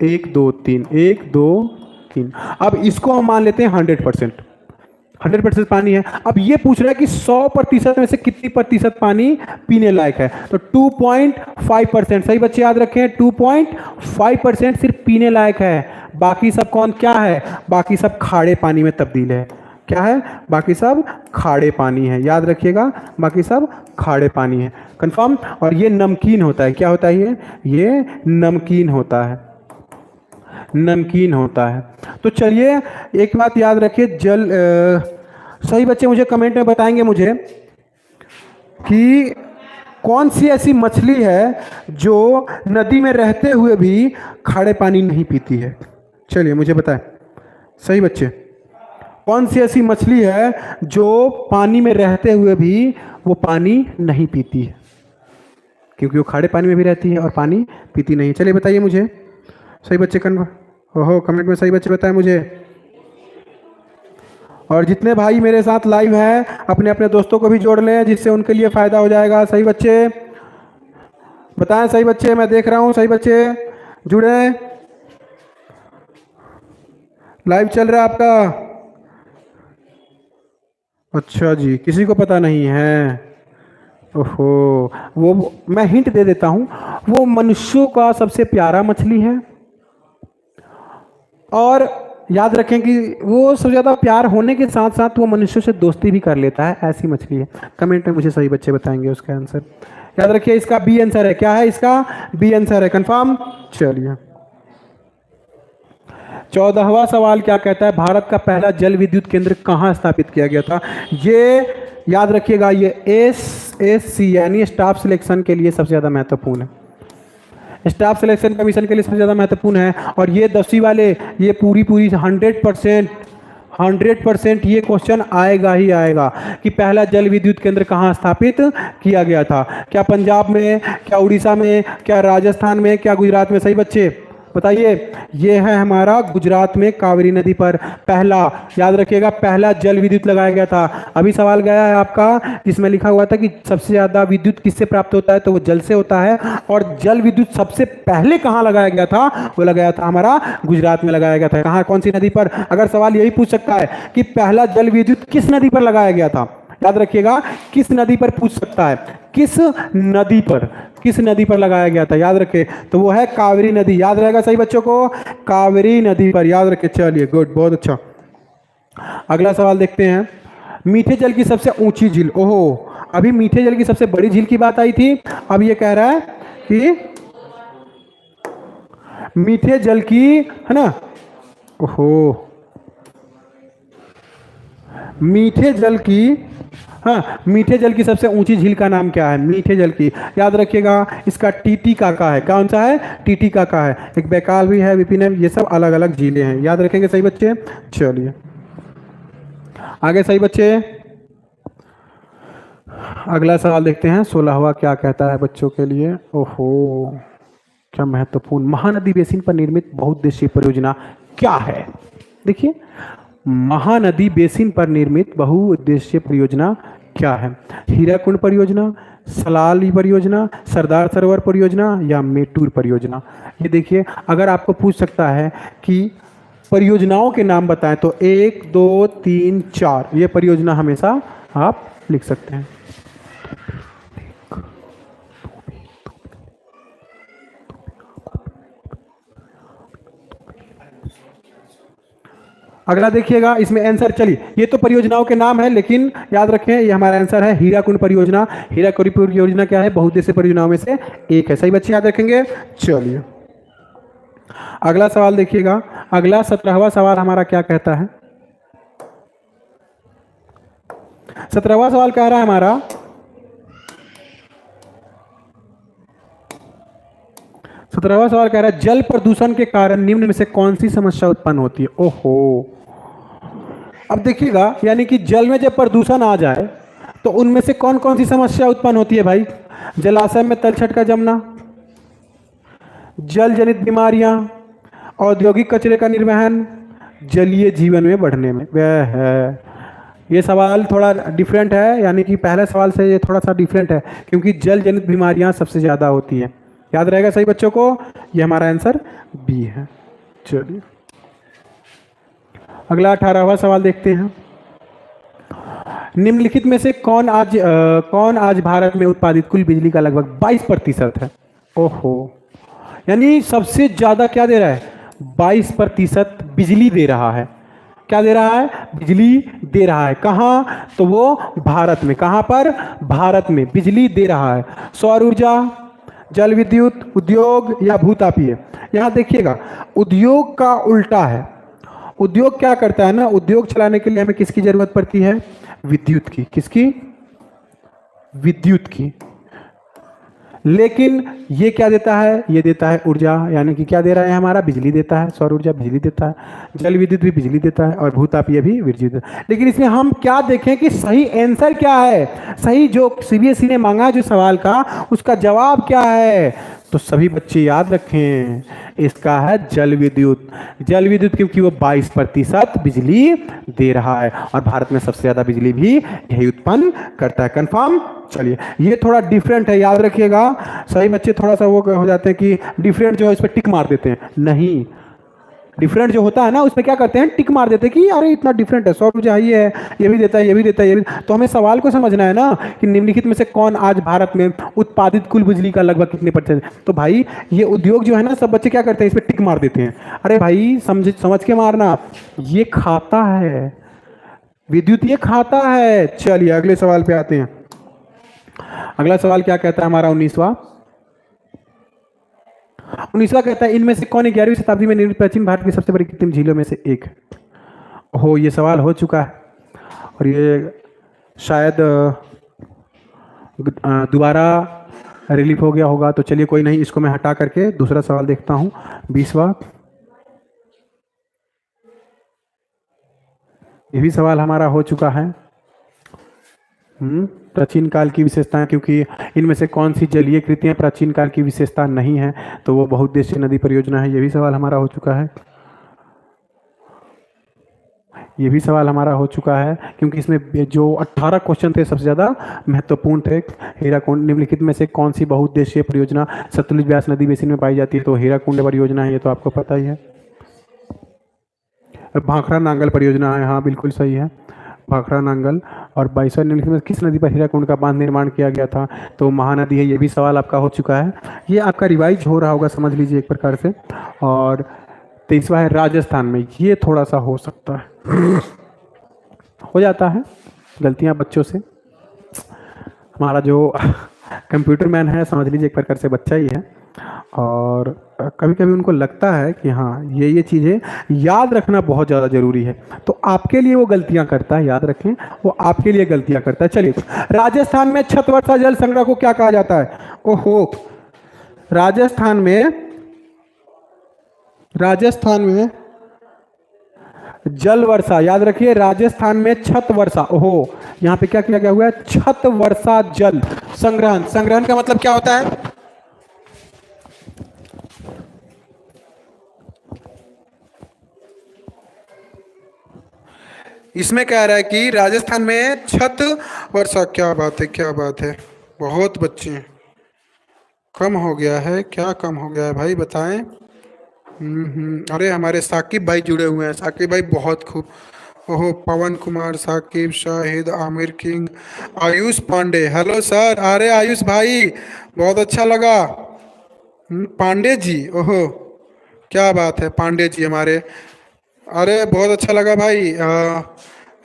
1 2 3, 1 2 3। अब इसको हम मान लेते हैं 100% पानी है। अब ये पूछ रहा है कि 100% में से कितनी प्रतिशत पानी पीने लायक है? तो 2.5%। सही बच्चे याद रखें, 2.5% सिर्फ पीने लायक है। बाकी सब क्या है? बाकी सब खारे पानी में तब्दील है। क्या है? बाकी सब खारे पानी है। याद रखिएगा, बाकी सब खारे पानी है। कंफर्म? और ये नमकीन होता है। क्या होता है ये नमकीन होता है, नमकीन होता है। तो चलिए एक बात याद रखिए, सही बच्चे मुझे कमेंट में बताएंगे मुझे कि कौन सी ऐसी मछली है जो नदी में रहते हुए भी खारे पानी नहीं पीती है? चलिए मुझे बताएं सही बच्चे, कौन सी ऐसी मछली है जो पानी में रहते हुए भी वो पानी नहीं पीती है? क्योंकि वो खारे पानी में भी रहती है और पानी पीती नहीं। चलिए बताइए मुझे, सही बच्चे कमेंट में सही बच्चे बताएं मुझे। और जितने भाई मेरे साथ लाइव हैं अपने अपने दोस्तों को भी जोड़ लें, जिससे उनके लिए फ़ायदा हो जाएगा। सही बच्चे बताएं, सही बच्चे, मैं देख रहा हूँ, सही बच्चे जुड़े, लाइव चल रहा है आपका। अच्छा जी, किसी को पता नहीं है। ओहो, वो मैं हिंट दे देता हूँ, वो मनुष्यों का सबसे प्यारा मछली है। और याद रखें कि वो सबसे ज़्यादा प्यार होने के साथ साथ वो मनुष्यों से दोस्ती भी कर लेता है, ऐसी मछली है। कमेंट में मुझे सही बच्चे बताएंगे उसका आंसर। याद रखिए इसका बी आंसर है। क्या है इसका? बी आंसर है। कंफर्म? चलिए 14वां सवाल क्या कहता है? भारत का पहला जल विद्युत केंद्र कहाँ स्थापित किया गया था? ये याद रखिएगा, ये एसएससी यानी स्टाफ सिलेक्शन के लिए सबसे ज़्यादा महत्वपूर्ण है। स्टाफ सिलेक्शन कमीशन के लिए सबसे ज़्यादा महत्वपूर्ण है। और ये 10वीं वाले ये पूरी 100% ये क्वेश्चन आएगा ही आएगा कि पहला जल विद्युत केंद्र कहाँ स्थापित किया गया था। क्या पंजाब में, क्या उड़ीसा में, क्या राजस्थान में, क्या गुजरात में? सही बच्चे बताइए। ये है हमारा गुजरात में कावेरी नदी पर पहला, याद रखिएगा, पहला जल विद्युत लगाया गया था। अभी सवाल गया है आपका जिसमें लिखा हुआ था कि सबसे ज़्यादा विद्युत किससे प्राप्त होता है, तो वो जल से होता है। और जल विद्युत सबसे पहले कहाँ लगाया गया था? वो लगाया था हमारा गुजरात में लगाया गया था। कहाँ, कौन सी नदी पर? अगर सवाल यही पूछ सकता है कि पहला जल विद्युत किस नदी पर लगाया गया था, याद रखिएगा किस नदी पर पूछ सकता है, किस नदी पर लगाया गया था, याद रखे तो वो है कावेरी नदी। याद रहेगा सही बच्चों को, कावेरी नदी पर, याद रखे। चलिए गुड, बहुत अच्छा। अगला सवाल देखते हैं। मीठे जल की सबसे ऊंची झील। ओहो, अभी मीठे जल की सबसे बड़ी झील की बात आई थी, अब ये कह रहा है कि मीठे जल की, है ना। ओहो, मीठे जल की, हाँ, मीठे जल की सबसे ऊंची झील का नाम क्या है? मीठे जल की, याद रखिएगा इसका टीटीकाका है। कौन सा है? टीटीकाका है। एक बैकाल भी है, विपिन है, ये सब अलग अलग झीलें हैं, याद रखेंगे सही बच्चे। चलिए आगे सही बच्चे, अगला सवाल देखते हैं। 16वां क्या कहता है बच्चों के लिए? ओहो, क्या महत्वपूर्ण। महानदी बेसिन पर निर्मित बहुउद्देशीय परियोजना क्या है? देखिए, महानदी बेसिन पर निर्मित बहुउद्देशीय परियोजना क्या है? हीराकुंड परियोजना, सलाली परियोजना, सरदार सरोवर परियोजना या मेटूर परियोजना? ये देखिए, अगर आपको पूछ सकता है कि परियोजनाओं के नाम बताएं तो 1 2 3 4 ये परियोजना हमेशा आप लिख सकते हैं। अगला देखिएगा, इसमें आंसर, चलिए ये तो परियोजनाओं के नाम है, लेकिन याद रखें ये हमारा आंसर है हीराकुंड परियोजना। हीराकुंड परियोजना क्या है? बहुउद्देशीय परियोजनाओं में से एक है। सही बच्चे याद रखेंगे। चलिए अगला सवाल देखिएगा। अगला 17वां सवाल हमारा क्या कहता है? 17वां सवाल कह रहा है हमारा, सवाल कह रहा है जल प्रदूषण के कारण निम्न में से कौन सी समस्या उत्पन्न होती है? ओहो, अब देखिएगा, यानी कि जल में जब प्रदूषण आ जाए तो उनमें से कौन कौन सी समस्या उत्पन्न होती है भाई? जलाशय में तलछट का जमना, जल जनित बीमारियां, औद्योगिक कचरे का निर्वहन, जलीय जीवन में बढ़ने में। वह है, ये सवाल थोड़ा डिफरेंट है, यानी कि पहले सवाल से ये थोड़ा सा डिफरेंट है, क्योंकि जल जनित बीमारियां सबसे ज़्यादा होती हैं। याद रहेगा सही बच्चों को, ये हमारा आंसर बी है। चलिए अगला 18वां सवाल देखते हैं। निम्नलिखित में से कौन आज भारत में उत्पादित कुल बिजली का लगभग 22% है? ओहो, यानी सबसे ज्यादा क्या दे रहा है? 22% बिजली दे रहा है। क्या दे रहा है? बिजली दे रहा है। कहाँ? तो वो भारत में। कहाँ पर? भारत में बिजली दे रहा है। सौर ऊर्जा, जल विद्युत, उद्योग या भूतापीय? यहाँ देखिएगा, उद्योग का उल्टा है। उद्योग क्या करता है ना, उद्योग चलाने के लिए हमें किसकी जरूरत पड़ती है? विद्युत की। किसकी? विद्युत की। लेकिन ये क्या देता है, ये देता है ऊर्जा, यानी कि क्या दे रहा है हमारा, बिजली देता है, सौर ऊर्जा बिजली देता है, जल विद्युत भी बिजली देता है, और भूतापीय भी विद्युत देता है। लेकिन इसमें हम क्या देखें कि सही आंसर क्या है, सही जो सीबीएसई ने मांगा है जो सवाल का, उसका जवाब क्या है। तो सभी बच्चे याद रखें, इसका है जल विद्युत। जल विद्युत क्योंकि वो 22% बिजली दे रहा है, और भारत में सबसे ज्यादा बिजली भी यही उत्पन्न करता है। कंफर्म। चलिए, ये थोड़ा डिफरेंट है, याद रखिएगा। सही बच्चे थोड़ा सा वो हो जाते हैं कि डिफरेंट जो है इस पर टिक मार देते हैं, नहीं, डिफरेंट जो होता है ना उसमें क्या करते हैं, टिक मार देते हैं कि अरे इतना डिफरेंट है, सौर ऊर्जा ये है, ये भी देता है, ये भी देता है, ये भी। तो हमें सवाल को समझना है ना कि निम्नलिखित में से कौन आज भारत में उत्पादित कुल बिजली का लगभग कितने %। तो भाई ये उद्योग जो है ना, सब बच्चे क्या करते हैं, इस पर टिक मार देते हैं। अरे भाई समझ के मारना, ये खाता है विद्युत, ये खाता है। चलिए अगले सवाल पे आते हैं। अगला सवाल क्या कहता है हमारा 19वां कहता है, इनमें से कौन 11वीं शताब्दी में निर्मित प्राचीन भारत की सबसे बड़ी कृत्रिम झीलों में से एक हो। ये सवाल हो चुका है, और ये शायद दोबारा रिलीफ हो गया होगा। तो चलिए कोई नहीं, इसको मैं हटा करके दूसरा सवाल देखता हूं। 20वां, ये भी सवाल हमारा हो चुका है। प्राचीन काल की विशेषताएं, क्योंकि इनमें से कौन सी जलीय कृतियां प्राचीन काल की विशेषता नहीं है, तो वो बहुउद्देशीय नदी परियोजना है। ये भी सवाल हमारा हो चुका है, ये भी सवाल हमारा हो चुका है, क्योंकि इसमें जो 18 क्वेश्चन थे सबसे ज़्यादा महत्वपूर्ण थे। हीराकुंड निम्नलिखित में से कौन सी बहुउद्देशीय परियोजना सतलुज ब्यास नदी बेसिन में पाई जाती है, तो हीराकुंड परियोजना है, ये तो आपको पता ही है। भाखड़ा नांगल परियोजना है, हाँ बिल्कुल सही है, भाखड़ा नांगल। और 22वां निम्नलिखित में किस नदी पर हीराकुंड का बांध निर्माण किया गया था, तो महानदी है, ये भी सवाल आपका हो चुका है। ये आपका रिवाइज हो रहा होगा, समझ लीजिए एक प्रकार से। और 23वां है राजस्थान में, ये थोड़ा सा हो सकता है, हो जाता है गलतियां बच्चों से। हमारा जो कंप्यूटर मैन है, समझ लीजिए एक प्रकार से बच्चा ही है, और कभी कभी उनको लगता है कि हाँ ये चीज़ें याद रखना बहुत ज़्यादा ज़रूरी है, तो आपके लिए वो गलतियां करता है, याद रखें, वो आपके लिए गलतियां करता है। चलिए, राजस्थान में छत वर्षा जल संग्रह को क्या कहा जाता है। ओहो, राजस्थान में जल वर्षा, याद रखिए, राजस्थान में छत वर्षा। ओहो, यहां पे क्या किया गया हुआ है, छत वर्षा जल संग्रहण। संग्रहण का मतलब क्या होता है, इसमें कह रहा है कि राजस्थान में छत वर्षा। क्या बात है, क्या बात है, बहुत बच्चे कम हो गया है, क्या कम हो गया है भाई बताएं। अरे हमारे साकिब भाई जुड़े हुए हैं, साकिब भाई बहुत खूब। ओहो, Pawan Kumar, Saqib, Shahid, Aamir king, Ayush Pandey, hello sir. अरे आयुष भाई बहुत अच्छा लगा। पांडे जी, ओहो क्या बात है, पांडे जी हमारे, अरे बहुत अच्छा लगा भाई।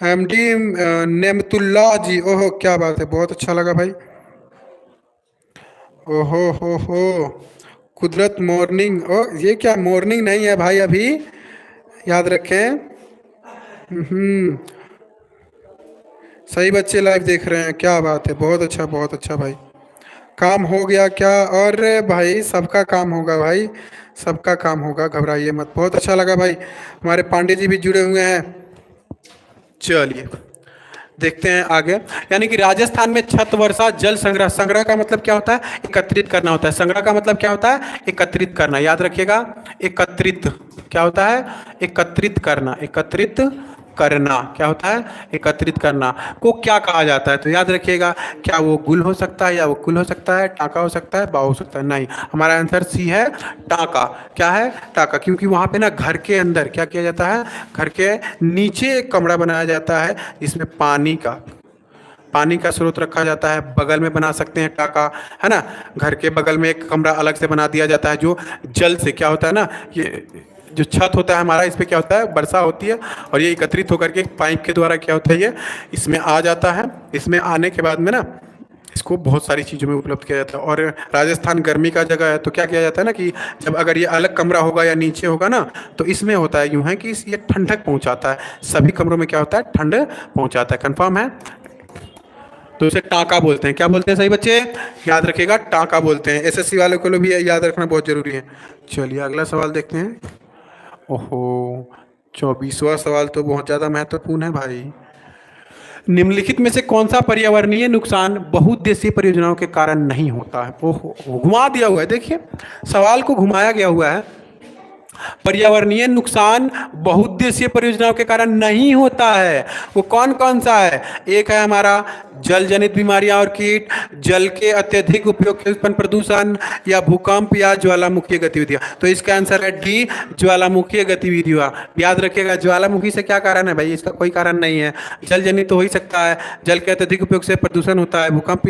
एमडी नेमतुल्लाह जी, ओहो क्या बात है, बहुत अच्छा लगा भाई। ओहो हो, कुदरत मॉर्निंग, ओ ये क्या मॉर्निंग नहीं है भाई अभी, याद रखें। सही बच्चे लाइव देख रहे हैं, क्या बात है, बहुत अच्छा भाई। काम हो गया क्या, और भाई सबका काम होगा भाई, सबका काम होगा, घबराइए मत। बहुत अच्छा लगा भाई, हमारे पांडे जी भी जुड़े हुए हैं। चलिए देखते हैं आगे। यानी कि राजस्थान में छत वर्षा जल संग्रह, संग्रह का मतलब क्या होता है, एकत्रित करना होता है। संग्रह का मतलब क्या होता है, एकत्रित करना, याद रखिएगा। एकत्रित क्या होता है, एकत्रित करना, एकत्रित करना क्या होता है, एकत्रित करना को क्या कहा जाता है, तो याद रखिएगा। क्या वो गुल हो सकता है, या वो कुल हो सकता है, टाँका हो सकता है, बाव हो सकता है, नहीं, हमारा आंसर सी है, टाँका। क्या है, टाँका, क्योंकि वहाँ पे ना घर के अंदर क्या किया जाता है, घर के नीचे एक कमरा बनाया जाता है जिसमें पानी का स्रोत रखा जाता है, बगल में बना सकते हैं टाका, है ना। घर के बगल में एक कमरा अलग से बना दिया जाता है, जो जल से क्या होता है ना, ये जो छत होता है हमारा, इस पे क्या होता है, वर्षा होती है, और ये एकत्रित होकर के पाइप के द्वारा क्या होता है, ये इसमें आ जाता है। इसमें आने के बाद में ना इसको बहुत सारी चीज़ों में उपलब्ध किया जाता है। और राजस्थान गर्मी का जगह है, तो क्या किया जाता है ना कि जब अगर ये अलग कमरा होगा या नीचे होगा ना, तो इसमें होता है यूँ है कि ये ठंडक पहुँचाता है, सभी कमरों में क्या होता है, ठंड पहुँचाता है। कन्फर्म है। तो इसे टाका बोलते हैं। क्या बोलते हैं सही बच्चे? याद रखिएगा, टाका बोलते हैं। एसएससी वालों को भी याद रखना बहुत जरूरी है। चलिए अगला सवाल देखते हैं। ओहो, 24वां सवाल तो बहुत ज्यादा महत्वपूर्ण है भाई। निम्नलिखित में से कौन सा पर्यावरणीय नुकसान बहुउद्देशीय परियोजनाओं के कारण नहीं होता है? ओहो, घुमा दिया हुआ है, देखिए सवाल को घुमाया गया हुआ है। पर्यावरणीय नुकसान बहुउद्देशीय परियोजनाओं के कारण नहीं होता है। वो कौन कौन सा है? एक है हमारा जल जनित बीमारियां और कीट, जल के अत्यधिक उपयोग से उत्पन्न प्रदूषण, या भूकंप या ज्वालामुखीय गतिविधियां। तो इसका आंसर है डी, ज्वालामुखीय गतिविधियां। याद रखिएगा, ज्वालामुखी से क्या कारण है भाई? इसका कोई कारण नहीं है। जल जनित तो हो ही सकता है, जल के अत्यधिक उपयोग से प्रदूषण होता है, भूकंप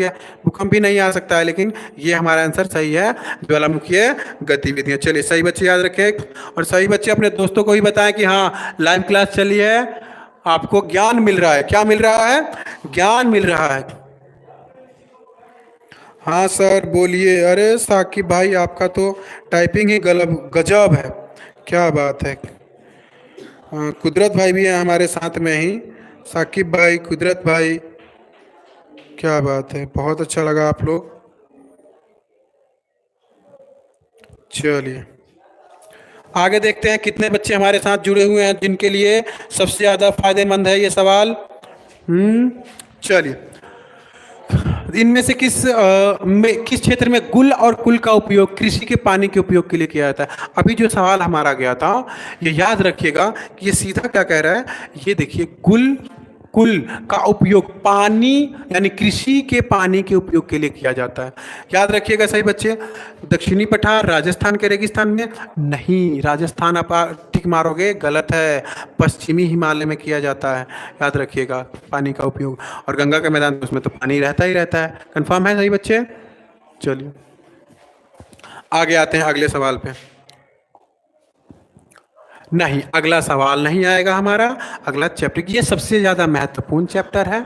भी नहीं आ सकता है, लेकिन ये हमारा आंसर सही है, ज्वालामुखीय गतिविधियां। चलिए सही बच्चे याद रखें, और सही बच्चे अपने दोस्तों को भी बताएं कि हाँ लाइव क्लास चली है, आपको ज्ञान मिल रहा है। क्या मिल रहा है? ज्ञान मिल रहा है। हाँ सर बोलिए। अरे साकिब भाई आपका तो टाइपिंग ही गजब है, क्या बात है। कुदरत भाई भी है हमारे साथ में ही। साकिब भाई, कुदरत भाई, क्या बात है, बहुत अच्छा लगा आप लोग। चलिए आगे देखते हैं कितने बच्चे हमारे साथ जुड़े हुए हैं जिनके लिए सबसे ज्यादा फायदेमंद है ये सवाल। चलिए, इनमें से किस क्षेत्र में गुल और कुल का उपयोग कृषि के पानी के उपयोग के लिए किया जाता है? अभी जो सवाल हमारा गया था, ये याद रखिएगा कि ये सीधा क्या कह रहा है। ये देखिए, गुल कुल का उपयोग पानी यानी कृषि के पानी के उपयोग के लिए किया जाता है। याद रखिएगा सही बच्चे। दक्षिणी पठार राजस्थान के रेगिस्तान में नहीं, राजस्थान आप टिक मारोगे, गलत है। पश्चिमी हिमालय में किया जाता है, याद रखिएगा पानी का उपयोग। और गंगा के मैदान उसमें तो पानी रहता ही रहता है। कंफर्म है सही बच्चे? चलिए आगे आते हैं अगले सवाल पे। नहीं, अगला सवाल नहीं आएगा हमारा। अगला चैप्टर, ये सबसे ज़्यादा महत्वपूर्ण चैप्टर है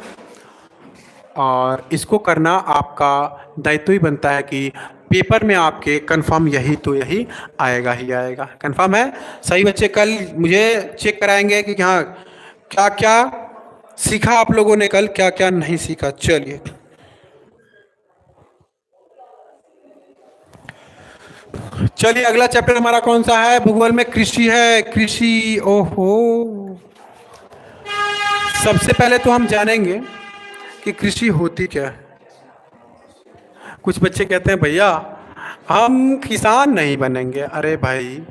और इसको करना आपका दायित्व ही बनता है कि पेपर में आपके कंफर्म यही तो यही आएगा ही आएगा। कंफर्म है सही बच्चे? कल मुझे चेक कराएंगे कि हाँ क्या क्या सीखा आप लोगों ने, कल क्या क्या नहीं सीखा। चलिए चलिए अगला चैप्टर हमारा कौन सा है? भूगोल में कृषि है। कृषि, ओहो, सबसे पहले तो हम जानेंगे कि कृषि होती क्या है। कुछ बच्चे कहते हैं भैया हम किसान नहीं बनेंगे। अरे भाई,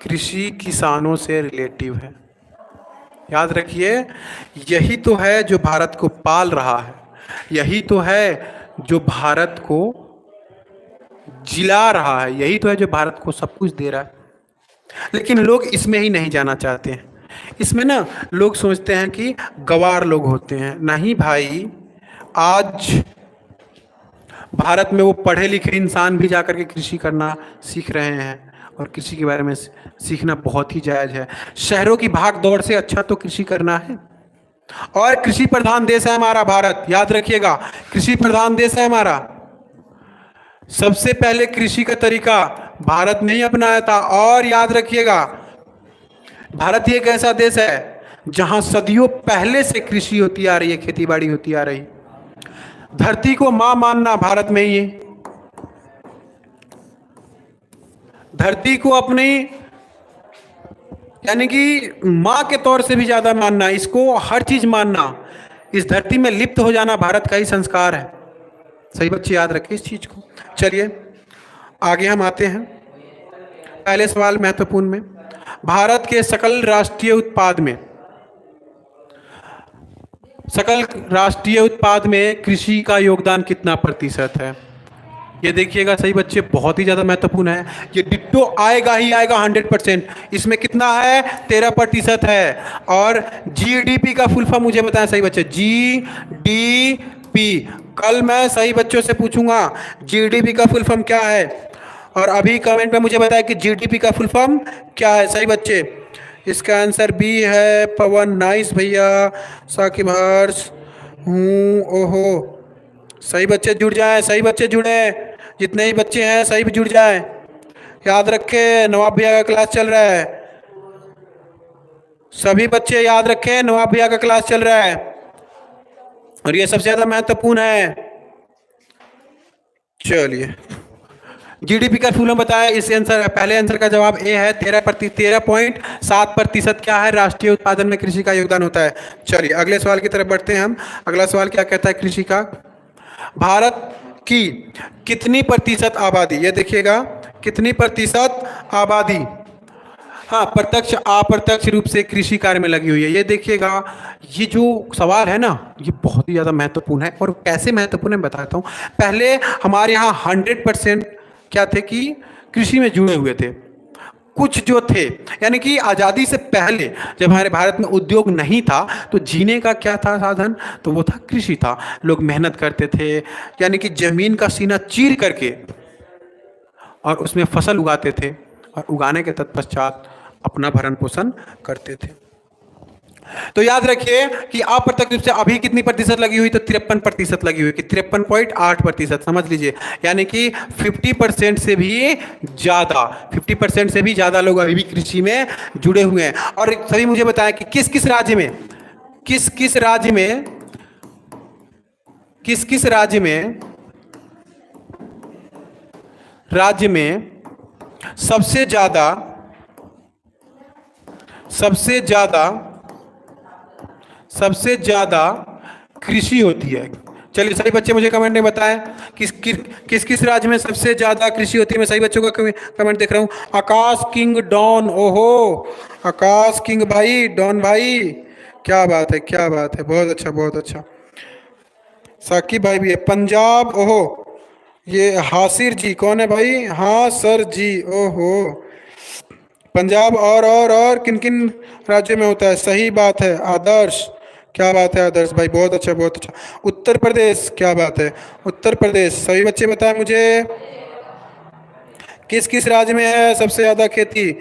कृषि किसानों से रिलेटिव है। याद रखिए, यही तो है जो भारत को पाल रहा है, यही तो है जो भारत को जिला रहा है, यही तो है जो भारत को सब कुछ दे रहा है। लेकिन लोग इसमें ही नहीं जाना चाहते हैं। इसमें ना लोग सोचते हैं कि गवार लोग होते हैं। नहीं भाई, आज भारत में वो पढ़े लिखे इंसान भी जाकर के कृषि करना सीख रहे हैं और कृषि के बारे में सीखना बहुत ही जायज़ है। शहरों की भाग दौड़ से अच्छा तो कृषि करना है। और कृषि प्रधान देश है हमारा भारत, याद रखिएगा, कृषि प्रधान देश है हमारा। सबसे पहले कृषि का तरीका भारत ने ही अपनाया था। और याद रखिएगा, भारत ही एक ऐसा देश है जहां सदियों पहले से कृषि होती आ रही है, खेती बाड़ी होती आ रही। धरती को मां मानना भारत में ही है। धरती को अपनी यानी कि मां के तौर से भी ज्यादा मानना, इसको हर चीज मानना, इस धरती में लिप्त हो जाना भारत का ही संस्कार है। सही बच्चे याद रखें इस चीज को। चलिए आगे हम आते हैं पहले सवाल महत्वपूर्ण में। भारत के सकल राष्ट्रीय उत्पाद में कृषि का योगदान कितना प्रतिशत है? ये देखिएगा सही बच्चे, बहुत ही ज्यादा महत्वपूर्ण है। ये डिट्टो आएगा ही आएगा 100%। इसमें कितना है? 13% है। और जीडीपी का फुल फॉर्म मुझे बताएं सही बच्चे। जीडीपी, कल मैं सही बच्चों से पूछूंगा जीडीपी का फुल फॉर्म क्या है, और अभी कमेंट में मुझे बताएं कि जीडीपी का फुल फॉर्म क्या है। सही बच्चे, इसका आंसर बी है। पवन, नाइस भैया। साकिब, हर्ष, ओहो, सही बच्चे जुड़ जाएं, सही बच्चे जुड़े, जितने ही बच्चे हैं सही भी जुड़ जाएं। याद रखें नवाब भैया का क्लास चल रहा है, सभी बच्चे याद रखें नवाब भैया का क्लास चल रहा है। और ये सबसे ज्यादा महत्वपूर्ण है। चलिए, जीडीपी का फूल बताया। इस आंसर, पहले आंसर का जवाब ए है। 13.7% क्या है राष्ट्रीय उत्पादन में कृषि का योगदान होता है। चलिए अगले सवाल की तरफ बढ़ते हैं हम। अगला सवाल क्या कहता है कृषि का? भारत की कितनी प्रतिशत आबादी, ये देखिएगा, कितनी प्रतिशत आबादी हाँ प्रत्यक्ष अप्रत्यक्ष रूप से कृषि कार्य में लगी हुई है। ये देखिएगा, ये जो सवाल है ना, ये बहुत ही ज़्यादा महत्वपूर्ण है। और कैसे महत्वपूर्ण है बताता हूँ। पहले हमारे यहाँ 100% क्या थे कि कृषि में जुड़े हुए थे। कुछ जो थे, यानी कि आज़ादी से पहले जब हमारे भारत में उद्योग नहीं था तो जीने का क्या था साधन, तो वो था कृषि था। लोग मेहनत करते थे, यानी कि जमीन का सीना चीर करके और उसमें फसल उगाते थे और उगाने के तत्पश्चात अपना भरण पोषण करते थे। तो याद रखिए कि अप्रत्यक्ष रूप से अभी कितनी प्रतिशत लगी हुई, तो 53% लगी हुई, कि 53.8% समझ लीजिए। यानी कि 50% से भी ज्यादा, 50% से भी ज्यादा लोग अभी भी कृषि में जुड़े हुए हैं। और सभी मुझे बताएं कि किस किस राज्य में, किस किस राज्य में, किस किस राज्य में, राज्य में सबसे ज्यादा, सबसे ज्यादा, सबसे ज्यादा कृषि होती है। चलिए सही बच्चे मुझे कमेंट में बताएं किस किस राज्य में सबसे ज्यादा कृषि होती है। मैं सही बच्चों का कमेंट देख रहा हूं। आकाश किंग डॉन, ओहो आकाश किंग भाई, डॉन भाई, क्या बात है, क्या बात है, बहुत अच्छा बहुत अच्छा। साकिब भाई भी है। पंजाब, ओहो ये हासिर जी कौन है भाई? हाँ सर जी, ओहो पंजाब। और किन किन राज्यों में होता है? सही बात है आदर्श, क्या बात है आदर्श भाई, बहुत अच्छा बहुत अच्छा। उत्तर प्रदेश, क्या बात है, उत्तर प्रदेश। सभी बच्चे बताएं मुझे किस किस राज्य में है सबसे ज्यादा खेती?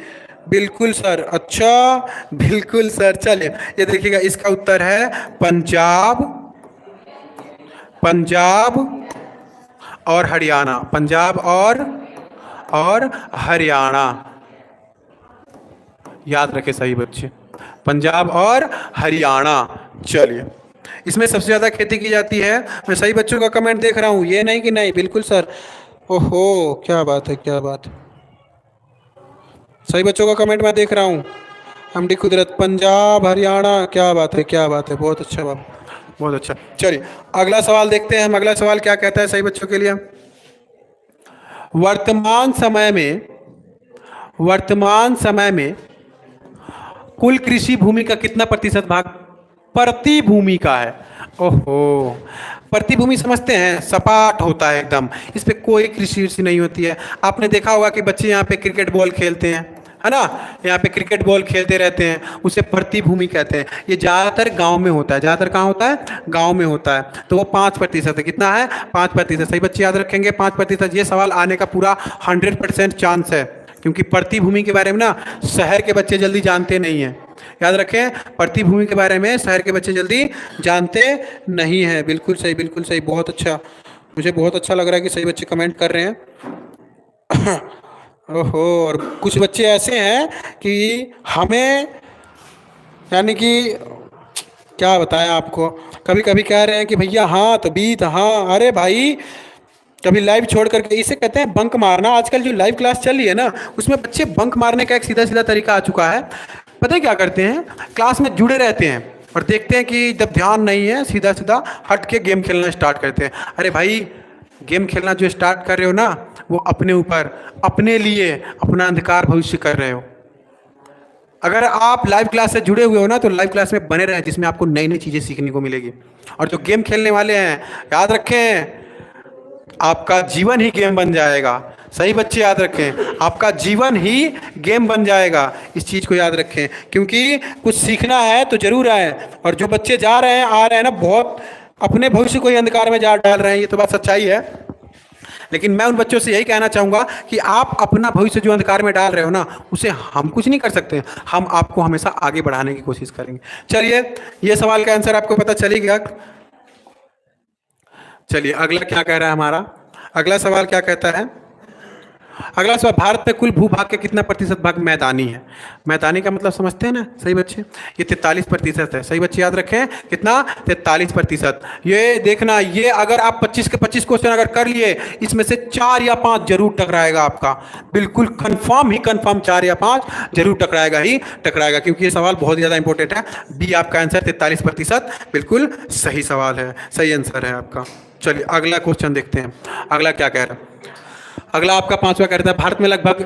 बिल्कुल सर, अच्छा बिल्कुल सर। चलिए ये देखिएगा, इसका उत्तर है पंजाब, पंजाब और हरियाणा, पंजाब और हरियाणा। याद रखें सही बच्चे, पंजाब और हरियाणा। चलिए इसमें सबसे ज्यादा खेती की जाती है। मैं सही बच्चों का कमेंट देख रहा हूं, ये नहीं कि नहीं, बिल्कुल सर, ओहो क्या बात है, क्या बात है। सही बच्चों का कमेंट मैं देख रहा हूं। एमडी कुदरत, पंजाब हरियाणा, क्या बात है, क्या बात है, बहुत अच्छा बात, बहुत अच्छा। चलिए अगला सवाल देखते हैं हम। अगला सवाल क्या कहता है सही बच्चों के लिए? वर्तमान समय में, वर्तमान समय में कुल कृषि भूमि का कितना प्रतिशत भाग प्रति भूमि का है? ओहो, प्रति भूमि समझते हैं, सपाट होता है एकदम, इस पे कोई कृषि उर्षि नहीं होती है। आपने देखा होगा कि बच्चे यहाँ पे क्रिकेट बॉल खेलते हैं, है ना, यहाँ पे क्रिकेट बॉल खेलते रहते हैं, उसे प्रति भूमि कहते हैं। ये ज़्यादातर गांव में होता है, ज़्यादातर कहाँ होता है? गांव में होता है। तो वो 5% है। कितना है? 5%। सही बच्चे याद रखेंगे 5%। ये सवाल आने का पूरा 100% चांस है, क्योंकि प्रति भूमि के बारे में ना शहर के बच्चे जल्दी जानते नहीं हैं। याद रखें, प्रति भूमि के बारे में शहर के बच्चे जल्दी जानते नहीं हैं। बिल्कुल सही, बिल्कुल सही, बहुत अच्छा। मुझे बहुत अच्छा लग रहा है कि सही बच्चे कमेंट कर रहे हैं। ओहो, और कुछ बच्चे ऐसे हैं कि हमें, यानी कि क्या बताएं आपको, कभी कभी कह रहे हैं कि भैया हाँ तो बीत, हाँ अरे भाई कभी लाइव छोड़ करके, इसे कहते हैं बंक मारना। आजकल जो लाइव क्लास चल रही है ना, उसमें बच्चे बंक मारने का एक सीधा सीधा तरीका आ चुका है। पता है क्या करते हैं? क्लास में जुड़े रहते हैं और देखते हैं कि जब ध्यान नहीं है सीधा सीधा हट के गेम खेलना स्टार्ट करते हैं। अरे भाई, गेम खेलना जो स्टार्ट कर रहे हो ना, वो अपने ऊपर, अपने लिए, अपना अंधकार भविष्य कर रहे हो। अगर आप लाइव क्लास से जुड़े हुए हो ना, तो लाइव क्लास में बने रहें, जिसमें आपको नई नई चीज़ें सीखने को मिलेगी। और जो गेम खेलने वाले हैं, याद रखें आपका जीवन ही गेम बन जाएगा। सही बच्चे याद रखें, आपका जीवन ही गेम बन जाएगा। इस चीज़ को याद रखें, क्योंकि कुछ सीखना है तो जरूर आए। और जो बच्चे जा रहे हैं, आ रहे हैं ना, बहुत अपने भविष्य को ही अंधकार में जा डाल रहे हैं। ये तो बात सच्चाई है। लेकिन मैं उन बच्चों से यही कहना चाहूँगा कि आप अपना भविष्य जो अंधकार में डाल रहे हो ना, उसे हम कुछ नहीं कर सकते, हम आपको हमेशा आगे बढ़ाने की कोशिश करेंगे। चलिए, ये सवाल का आंसर आपको पता चली गया। चलिए अगला क्या कह रहा है हमारा? अगला सवाल क्या कहता है? अगला सवाल, भारत में कुल भूभाग के कितना प्रतिशत भाग मैदानी है? मैदानी का मतलब समझते हैं ना सही बच्चे? ये 43% है। सही बच्चे याद रखें, कितना? 43%। ये देखना, ये अगर आप 25 के 25 क्वेश्चन अगर कर लिए, इसमें से 4 या 5 जरूर टकराएगा आपका, बिल्कुल कंफर्म ही कंफर्म 4 या 5 जरूर टकराएगा ही टकराएगा, क्योंकि ये सवाल बहुत ज्यादा इंपॉर्टेंट है। बी आपका आंसर 43% बिल्कुल सही सवाल है, सही आंसर है आपका। चलिए अगला क्वेश्चन देखते हैं, अगला क्या कह रहा है। अगला आपका 5वां कह रहा था, भारत में लगभग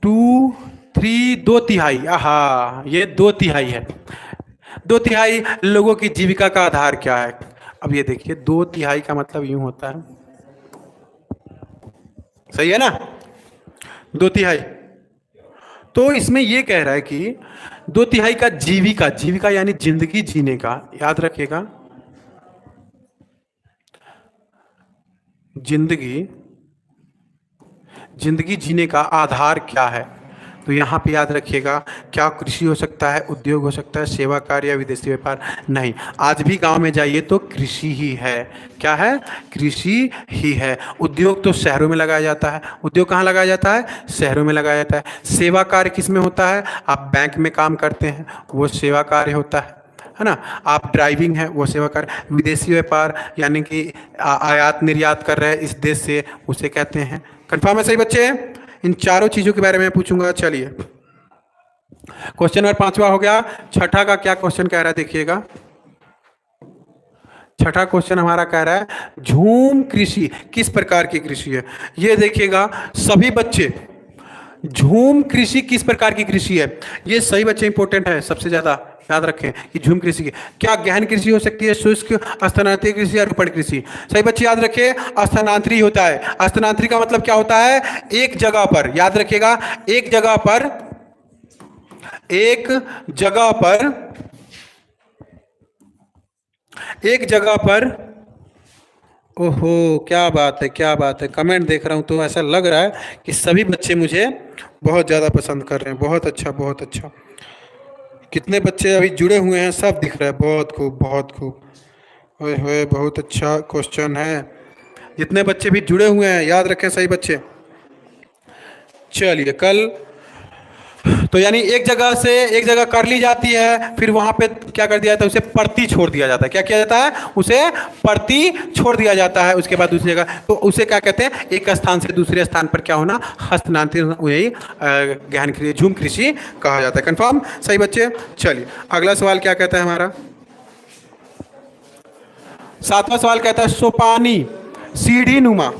2/3 आहा, ये 2/3 है। 2/3 लोगों की जीविका का आधार क्या है? अब ये देखिए, 2/3 का मतलब यूं होता है, सही है ना? 2/3। तो इसमें ये कह रहा है कि 2/3 का जीविका, जीविका यानी जिंदगी जीने का, याद रखिएगा, जिंदगी जिंदगी जीने का आधार क्या है? तो यहाँ पे याद रखिएगा, क्या कृषि हो सकता है, उद्योग हो सकता है, सेवा कार्य या विदेशी व्यापार? नहीं, आज भी गांव में जाइए तो कृषि ही है। क्या है? कृषि ही है। उद्योग तो शहरों में लगाया जाता है। उद्योग कहाँ लगाया जाता है? शहरों में लगाया जाता है। सेवा कार्य किस में होता है? आप बैंक में काम करते हैं, वो सेवा कार्य होता है ना? आप ड्राइविंग है, वो सेवा कार्य। विदेशी व्यापार यानी कि आयात निर्यात कर रहे हैं इस देश से, उसे कहते हैं। कंफर्म है सही बच्चे? इन चारों चीजों के बारे में पूछूंगा। चलिए क्वेश्चन नंबर 5वां हो गया। छठा का क्या क्वेश्चन कह रहा है देखिएगा। छठा क्वेश्चन हमारा कह रहा है, झूम कृषि किस प्रकार की कृषि है? ये देखिएगा सभी बच्चे, झूम कृषि किस प्रकार की कृषि है? ये सही बच्चे इंपॉर्टेंट है, सबसे ज्यादा याद रखें कि झूम कृषि की क्या गहन कृषि हो सकती है, शुष्क, स्थानांतरित कृषि या रोपण कृषि? सही बच्चे याद रखें, स्थानांतरी होता है। स्थानांतरी का मतलब क्या होता है? एक जगह पर, याद रखिएगा, एक जगह पर, एक जगह पर, एक जगह पर। ओहो, क्या बात है, क्या बात है। कमेंट देख रहा हूं तो ऐसा लग रहा है कि सभी बच्चे मुझे बहुत ज्यादा पसंद कर रहे हैं। बहुत अच्छा, बहुत अच्छा। कितने बच्चे अभी जुड़े हुए हैं सब दिख रहा है। बहुत खूब, बहुत खूब। ओए होए, बहुत अच्छा क्वेश्चन है। जितने बच्चे भी जुड़े हुए हैं याद रखें सही बच्चे। चलिए कल तो यानी एक जगह से एक जगह कर ली जाती है, फिर वहां पे क्या कर दिया जाता है? उसे परती छोड़ दिया जाता है। क्या किया जाता है? उसे परती छोड़ दिया जाता है। उसके बाद दूसरी जगह, तो उसे क्या कहते हैं? एक स्थान से दूसरे स्थान पर क्या होना? हस्तांतरित, यही गहन कृषि, झूम कृषि कहा जाता है। कंफर्म सही बच्चे? चलिए अगला सवाल क्या कहता है हमारा। 7वां सवाल कहता है, सोपानी सीढ़ी नुमा,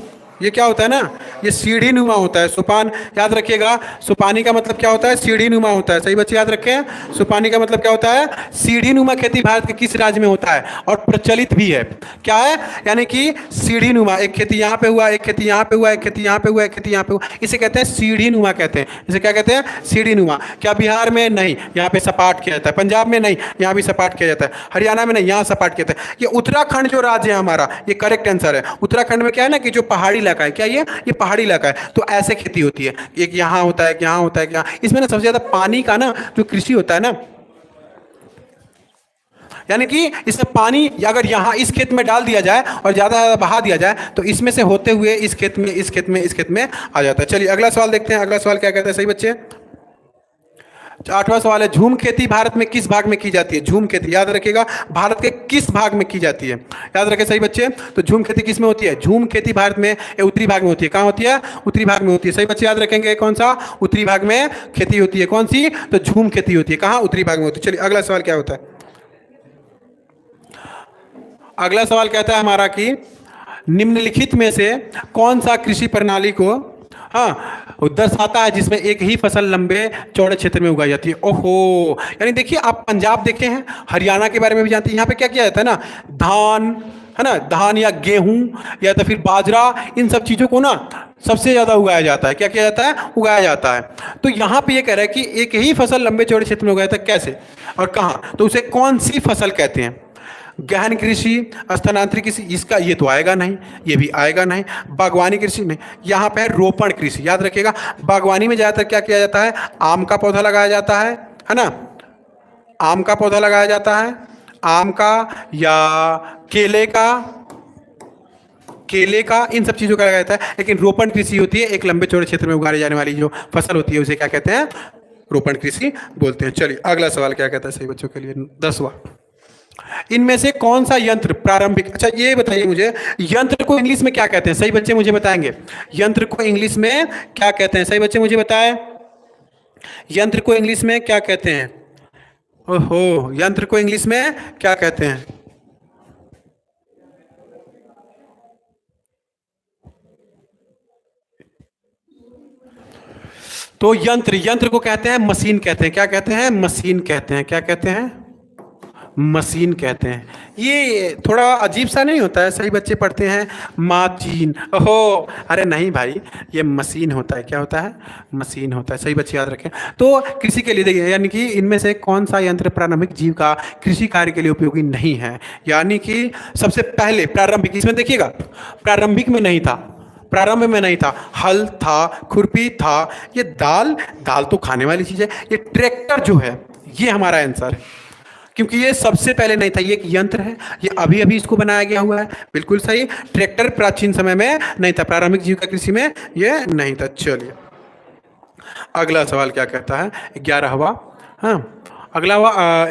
ये क्या होता है ना? ये सीढ़ी नुमा होता है। सोपान याद रखिएगा, सुपानी का मतलब क्या होता है? सीढ़ी नुमा होता है। सही बच्चे याद रखें, सुपानी का मतलब क्या होता है? सीढ़ी नुमा खेती भारत के किस राज्य में होता है और प्रचलित भी है? क्या है? यानी कि सीढ़ी नुमा, एक खेती यहाँ पे हुआ, एक खेती यहाँ पे हुआ, एक खेती यहाँ पे हुआ, एक खेती यहाँ पे हुआ, इसे कहते हैं सीढ़ी नुमा कहते हैं। इसे क्या कहते हैं? सीढ़ी नुमा। क्या बिहार में? नहीं, यहाँ पे सपाट किया जाता है। पंजाब में? नहीं, यहाँ भी सपाट किया जाता है। हरियाणा में? नहीं, यहाँ सपाट किया जाता है। ये उत्तराखंड जो राज्य है हमारा, ये करेक्ट आंसर है। उत्तराखंड में क्या है ना कि जो पहाड़ी इलाका है, क्या ये पहाड़ी इलाका है, तो ऐसे खेती होती है। एक यहाँ होता है, एक यहाँ होता है, एक यहाँ। इसमें ना सबसे ज्यादा पानी का ना जो कृषि होता है ना, यानी कि इसमें पानी अगर यहाँ इस खेत में डाल दिया जाए और ज्यादा बहा दिया जाए तो इसमें से होते हुए इस खेत में, इस खेत में, इस खेत में आ जाता है। चलिए अगला सवाल देखते हैं। अगला सवाल क्या कहता है सही बच्चे? 8वां सवाल है, झूम खेती भारत में किस भाग में की जाती है? झूम खेती याद रखिएगा, भारत के किस भाग में की जाती है? याद रखें सही बच्चे। तो झूम खेती किस में होती है? झूम खेती भारत में उत्तरी भाग में होती है। कहाँ होती है? उत्तरी भाग में होती है। सही बच्चे याद रखेंगे, कौन सा? उत्तरी भाग में खेती होती है। कौन सी? तो झूम खेती होती है। कहाँ? उत्तरी भाग में होती है। चलिए अगला सवाल क्या होता है? अगला सवाल कहता है हमारा कि निम्नलिखित में से कौन सा कृषि प्रणाली को दर्शाता है जिसमें एक ही फसल लंबे चौड़े क्षेत्र में उगाई जाती है? ओहो, यानी देखिए आप पंजाब देखे हैं, हरियाणा के बारे में भी जानते हैं। यहाँ पे क्या किया जाता है ना, धान है ना, धान या गेहूं या तो फिर बाजरा, इन सब चीजों को ना सबसे ज्यादा उगाया जाता है। क्या किया जाता है? उगाया जाता है। तो यहाँ पे ये कह रहा है कि एक ही फसल लंबे चौड़े क्षेत्र में उगाया जाता है। कैसे और कहाँ? तो उसे कौन सी फसल कहते हैं? गहन कृषि, स्थानांतरित कृषि, इसका ये तो आएगा नहीं, ये भी आएगा नहीं। बागवानी कृषि नहीं, यहाँ पे है रोपण कृषि। याद रखिएगा, बागवानी में ज्यादातर क्या किया जाता है? आम का पौधा लगाया जाता है ना? आम का पौधा लगाया जाता है, आम का या केले का, केले का, इन सब चीजों का लगाया जाता है। लेकिन रोपण कृषि होती है एक लंबे चौड़े क्षेत्र में उगाई जाने वाली जो फसल होती है उसे क्या कहते हैं? रोपण कृषि बोलते हैं। चलिए अगला सवाल क्या कहता है सही बच्चों के लिए 10वां, इनमें से कौन सा यंत्र प्रारंभिक, अच्छा ये बताइए मुझे, यंत्र को इंग्लिश में क्या कहते हैं? सही बच्चे मुझे बताएंगे, यंत्र को इंग्लिश में क्या कहते हैं? सही बच्चे मुझे बताएं, यंत्र को इंग्लिश में क्या कहते हैं? ओहो, यंत्र को इंग्लिश में क्या कहते हैं? तो यंत्र, यंत्र को कहते हैं मशीन कहते हैं। क्या कहते हैं? मशीन कहते हैं। क्या कहते हैं? मशीन कहते हैं। ये थोड़ा अजीब सा नहीं होता है? सही बच्चे पढ़ते हैं माचीन, ओहो, अरे नहीं भाई, ये मशीन होता है। क्या होता है? मशीन होता है। सही बच्चे याद रखें। तो कृषि के लिए देखिए, यानी कि इनमें से कौन सा यंत्र प्रारंभिक जीव का कृषि कार्य के लिए उपयोगी नहीं है? यानी कि सबसे पहले प्रारंभिक, इसमें देखिएगा प्रारंभिक में नहीं था, प्रारंभ में नहीं था, हल था, खुरपी था, ये दाल, दाल तो खाने वाली चीज है। ये ट्रैक्टर जो है ये हमारा आंसर है, क्योंकि ये सबसे पहले नहीं था, ये एक यंत्र है, ये अभी अभी इसको बनाया गया हुआ है। बिल्कुल सही, ट्रैक्टर प्राचीन समय में नहीं था, प्रारंभिक जीव का कृषि में ये नहीं था। चलिए अगला सवाल क्या कहता है 11वां, हाँ अगला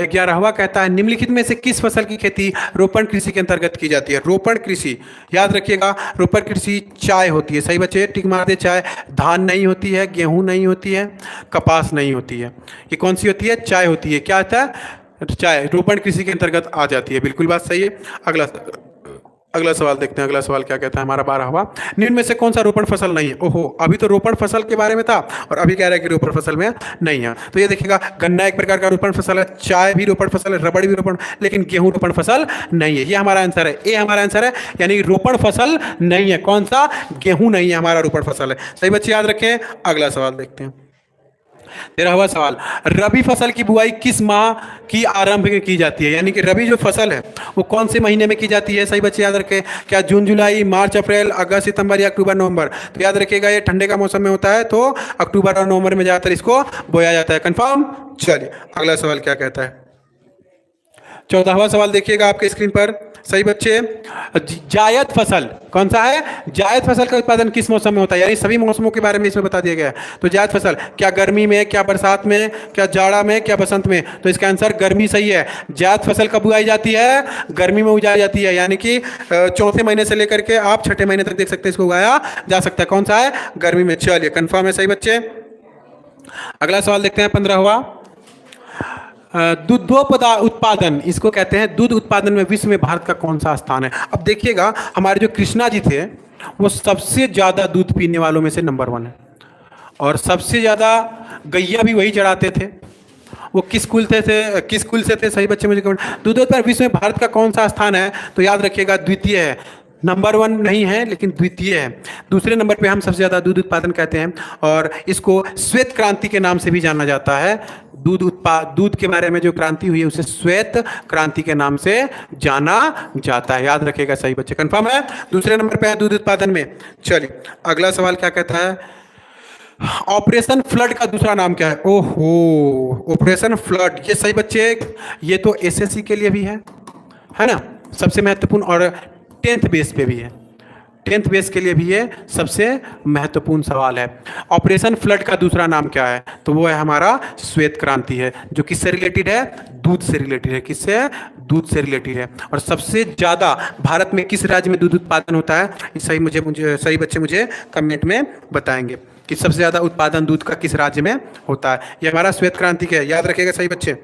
11वां कहता है निम्नलिखित में से किस फसल की खेती रोपण कृषि के अंतर्गत की जाती है? रोपण कृषि याद रखिएगा, रोपण कृषि चाय होती है। सही बच्चे टिक मार दे, चाय। धान नहीं होती है, गेहूं नहीं होती है, कपास नहीं होती है, ये कौन सी होती है? चाय होती है। क्या होता है? चाय रोपण कृषि के अंतर्गत आ जाती है। बिल्कुल बात सही है। अगला सवाल देखते हैं, अगला सवाल क्या कहता है हमारा 12वां, निम्न में से कौन सा रोपण फसल नहीं है? ओहो, अभी तो रोपण फसल के बारे में था और अभी कह रहा है कि रोपण फसल में नहीं है। तो ये देखिएगा, गन्ना एक प्रकार का रोपण फसल है, चाय भी रोपण फसल है, रबड़ भी रोपण, लेकिन गेहूं रोपण फसल नहीं है। ये हमारा आंसर है, ये हमारा आंसर है, यानी रोपण फसल नहीं है। कौन सा? गेहूं नहीं है, हमारा रोपण फसल है। सही बच्चे याद रखें। अगला सवाल देखते हैं 13वां सवाल, रबी फसल की बुआई किस माह की आरंभ में की जाती है? यानी कि रबी जो फसल है वो कौन से महीने में की जाती है? सही बच्चे याद रखें। क्या जून जुलाई, मार्च अप्रैल, अगस्त सितंबर या अक्टूबर नवंबर? तो याद रखिएगा ये ठंडे का मौसम में होता है, तो अक्टूबर और नवंबर में ज्यादातर इसको बोया जाता है। कंफर्म। चलिए अगला सवाल क्या कहता है 14वां सवाल देखिएगा आपके स्क्रीन पर। सही बच्चे, जायद फसल कौन सा है? जायद फसल का उत्पादन किस मौसम में होता है? यानी सभी मौसमों के बारे में इसमें बता दिया गया है। तो जायद फसल क्या गर्मी में, क्या बरसात में, क्या जाड़ा में, क्या बसंत में? तो इसका आंसर गर्मी सही है। जायद फसल कब उगाई जाती है? गर्मी में उगाई जाती है, यानी कि चौथे महीने से लेकर के आप छठे महीने तक देख सकते हैं इसको उगाया जा सकता है। कौन सा है? गर्मी में। चलिए कंफर्म है। सही बच्चे। अगला सवाल देखते हैं 15वां, दुग्धोत्पादन उत्पादन, इसको कहते हैं दूध उत्पादन में विश्व में भारत का कौन सा स्थान है? अब देखिएगा, हमारे जो कृष्णा जी थे वो सबसे ज्यादा दूध पीने वालों में से नंबर 1 है, और सबसे ज्यादा गैया भी वही चढ़ाते थे। वो किस कुल थे, किस कुल से थे? सही बच्चे मुझे कमेंट। दूध उत्पादन विश्व में भारत का कौन सा स्थान है? तो याद रखिएगा द्वितीय है, नंबर 1 नहीं है लेकिन द्वितीय है। दूसरे नंबर पे हम सबसे ज्यादा दूध उत्पादन कहते हैं, और इसको श्वेत क्रांति के नाम से भी जाना जाता है। दूध के बारे में जो क्रांति हुई है उसे श्वेत क्रांति के नाम से जाना जाता है। याद रखिएगा। सही बच्चे कंफर्म है, दूसरे नंबर पे है दूध उत्पादन में। चलिए अगला सवाल क्या कहता है, ऑपरेशन फ्लड का दूसरा नाम क्या है? ओहो, ऑपरेशन फ्लड, ये सही बच्चे, ये तो एसएससी के लिए भी है ना, सबसे महत्वपूर्ण, और 10th बेस पे भी है, 10th बेस के लिए भी ये सबसे महत्वपूर्ण सवाल है। ऑपरेशन फ्लड का दूसरा नाम क्या है? तो वो है हमारा श्वेत क्रांति है, जो किससे रिलेटेड है? दूध से रिलेटेड है। किससे? दूध से रिलेटेड है। और सबसे ज्यादा भारत में किस राज्य में दूध उत्पादन होता है? सही बच्चे मुझे कमेंट में बताएंगे कि सबसे ज्यादा उत्पादन दूध का किस राज्य में होता है। ये हमारा श्वेत क्रांति का है, याद रखिएगा। सही बच्चे,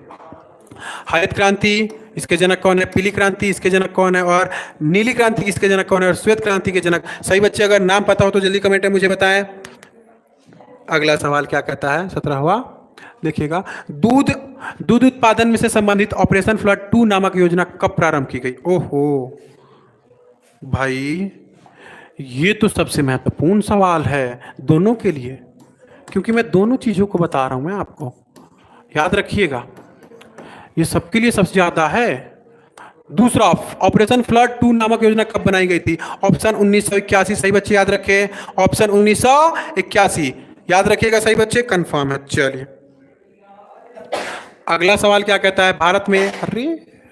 हरित क्रांति इसके जनक कौन है? पीली क्रांति इसके जनक कौन है? और नीली क्रांति इसके जनक कौन है? और श्वेत क्रांति के जनक? सही बच्चे, अगर नाम पता हो तो जल्दी कमेंट में मुझे बताएं। अगला सवाल क्या कहता है 17वां, देखिएगा, दूध उत्पादन में से संबंधित ऑपरेशन फ्लड 2 नामक योजना कब प्रारंभ की गई? ओहो भाई, ये तो सबसे महत्वपूर्ण सवाल है दोनों के लिए, क्योंकि मैं दोनों चीजों को बता रहा हूं मैं आपको। याद रखिएगा, ये सबके लिए सबसे ज्यादा है। दूसरा, ऑपरेशन फ्लड 2 नामक योजना कब बनाई गई थी? ऑप्शन 1981। सही बच्चे याद रखें, ऑप्शन 1981 याद रखिएगा। सही बच्चे कंफर्म है। चलिए अगला सवाल क्या कहता है, भारत में, अरे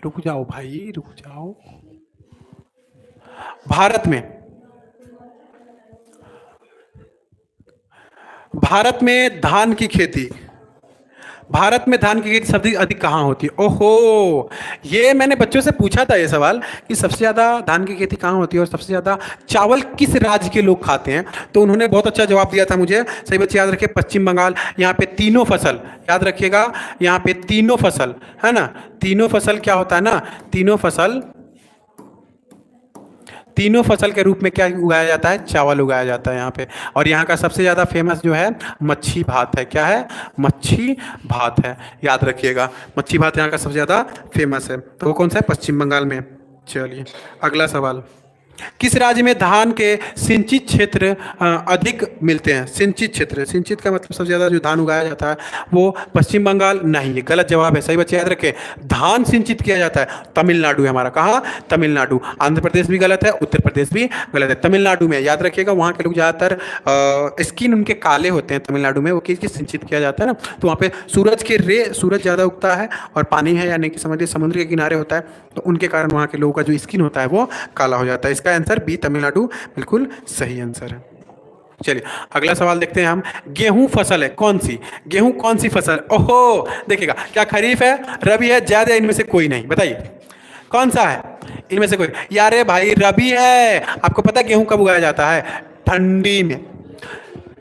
रुक जाओ भाई, रुक जाओ। भारत में भारत में धान की खेती, भारत में धान की खेती सबसे अधिक कहाँ होती है? ओहो, ये मैंने बच्चों से पूछा था ये सवाल कि सबसे ज़्यादा धान की खेती कहाँ होती है और सबसे ज़्यादा चावल किस राज्य के लोग खाते हैं। तो उन्होंने बहुत अच्छा जवाब दिया था मुझे। सही बच्चे याद रखिए, पश्चिम बंगाल। यहाँ पे तीनों फसल याद रखिएगा, यहाँ पे तीनों फसल है ना, तीनों फसल क्या होता है ना, तीनों फसल के रूप में क्या उगाया जाता है? चावल उगाया जाता है यहाँ पे। और यहाँ का सबसे ज़्यादा फेमस जो है मच्छी भात है। क्या है? मच्छी भात है, याद रखिएगा। मच्छी भात यहाँ का सबसे ज़्यादा फेमस है। तो वो कौन सा है? पश्चिम बंगाल में। चलिए अगला सवाल, किस राज्य में धान के सिंचित क्षेत्र अधिक मिलते हैं? सिंचित क्षेत्र, सिंचित का मतलब सबसे ज़्यादा जो धान उगाया जाता है वो पश्चिम बंगाल नहीं, ये गलत जवाब है। सही बच्चे याद रखें, धान सिंचित किया जाता है तमिलनाडु है हमारा। कहाँ? तमिलनाडु। आंध्र प्रदेश भी गलत है, उत्तर प्रदेश भी गलत है, तमिलनाडु में। याद रखिएगा, वहाँ के लोग ज़्यादातर स्किन उनके काले होते हैं तमिलनाडु में, वो किस सिंचित किया जाता है ना, तो वहाँ पे सूरज ज़्यादा उगता है और पानी है, यानी कि समझिए समुद्र के किनारे होता है, तो उनके कारण वहाँ के लोगों का जो स्किन होता है वो काला हो जाता है। इसका आंसर बी, तमिलनाडु बिल्कुल सही आंसर है। चलिए अगला सवाल देखते हैं हम। गेहूं फसल है कौन सी? गेहूं कौन सी फसल? ओहो, देखिएगा, क्या खरीफ है, रबी है, जायद है, इनमें से कोई नहीं? बताइए कौन सा है इनमें से कोई? यारे भाई रबी है। आपको पता है गेहूं कब उगाया जाता है? ठंडी में,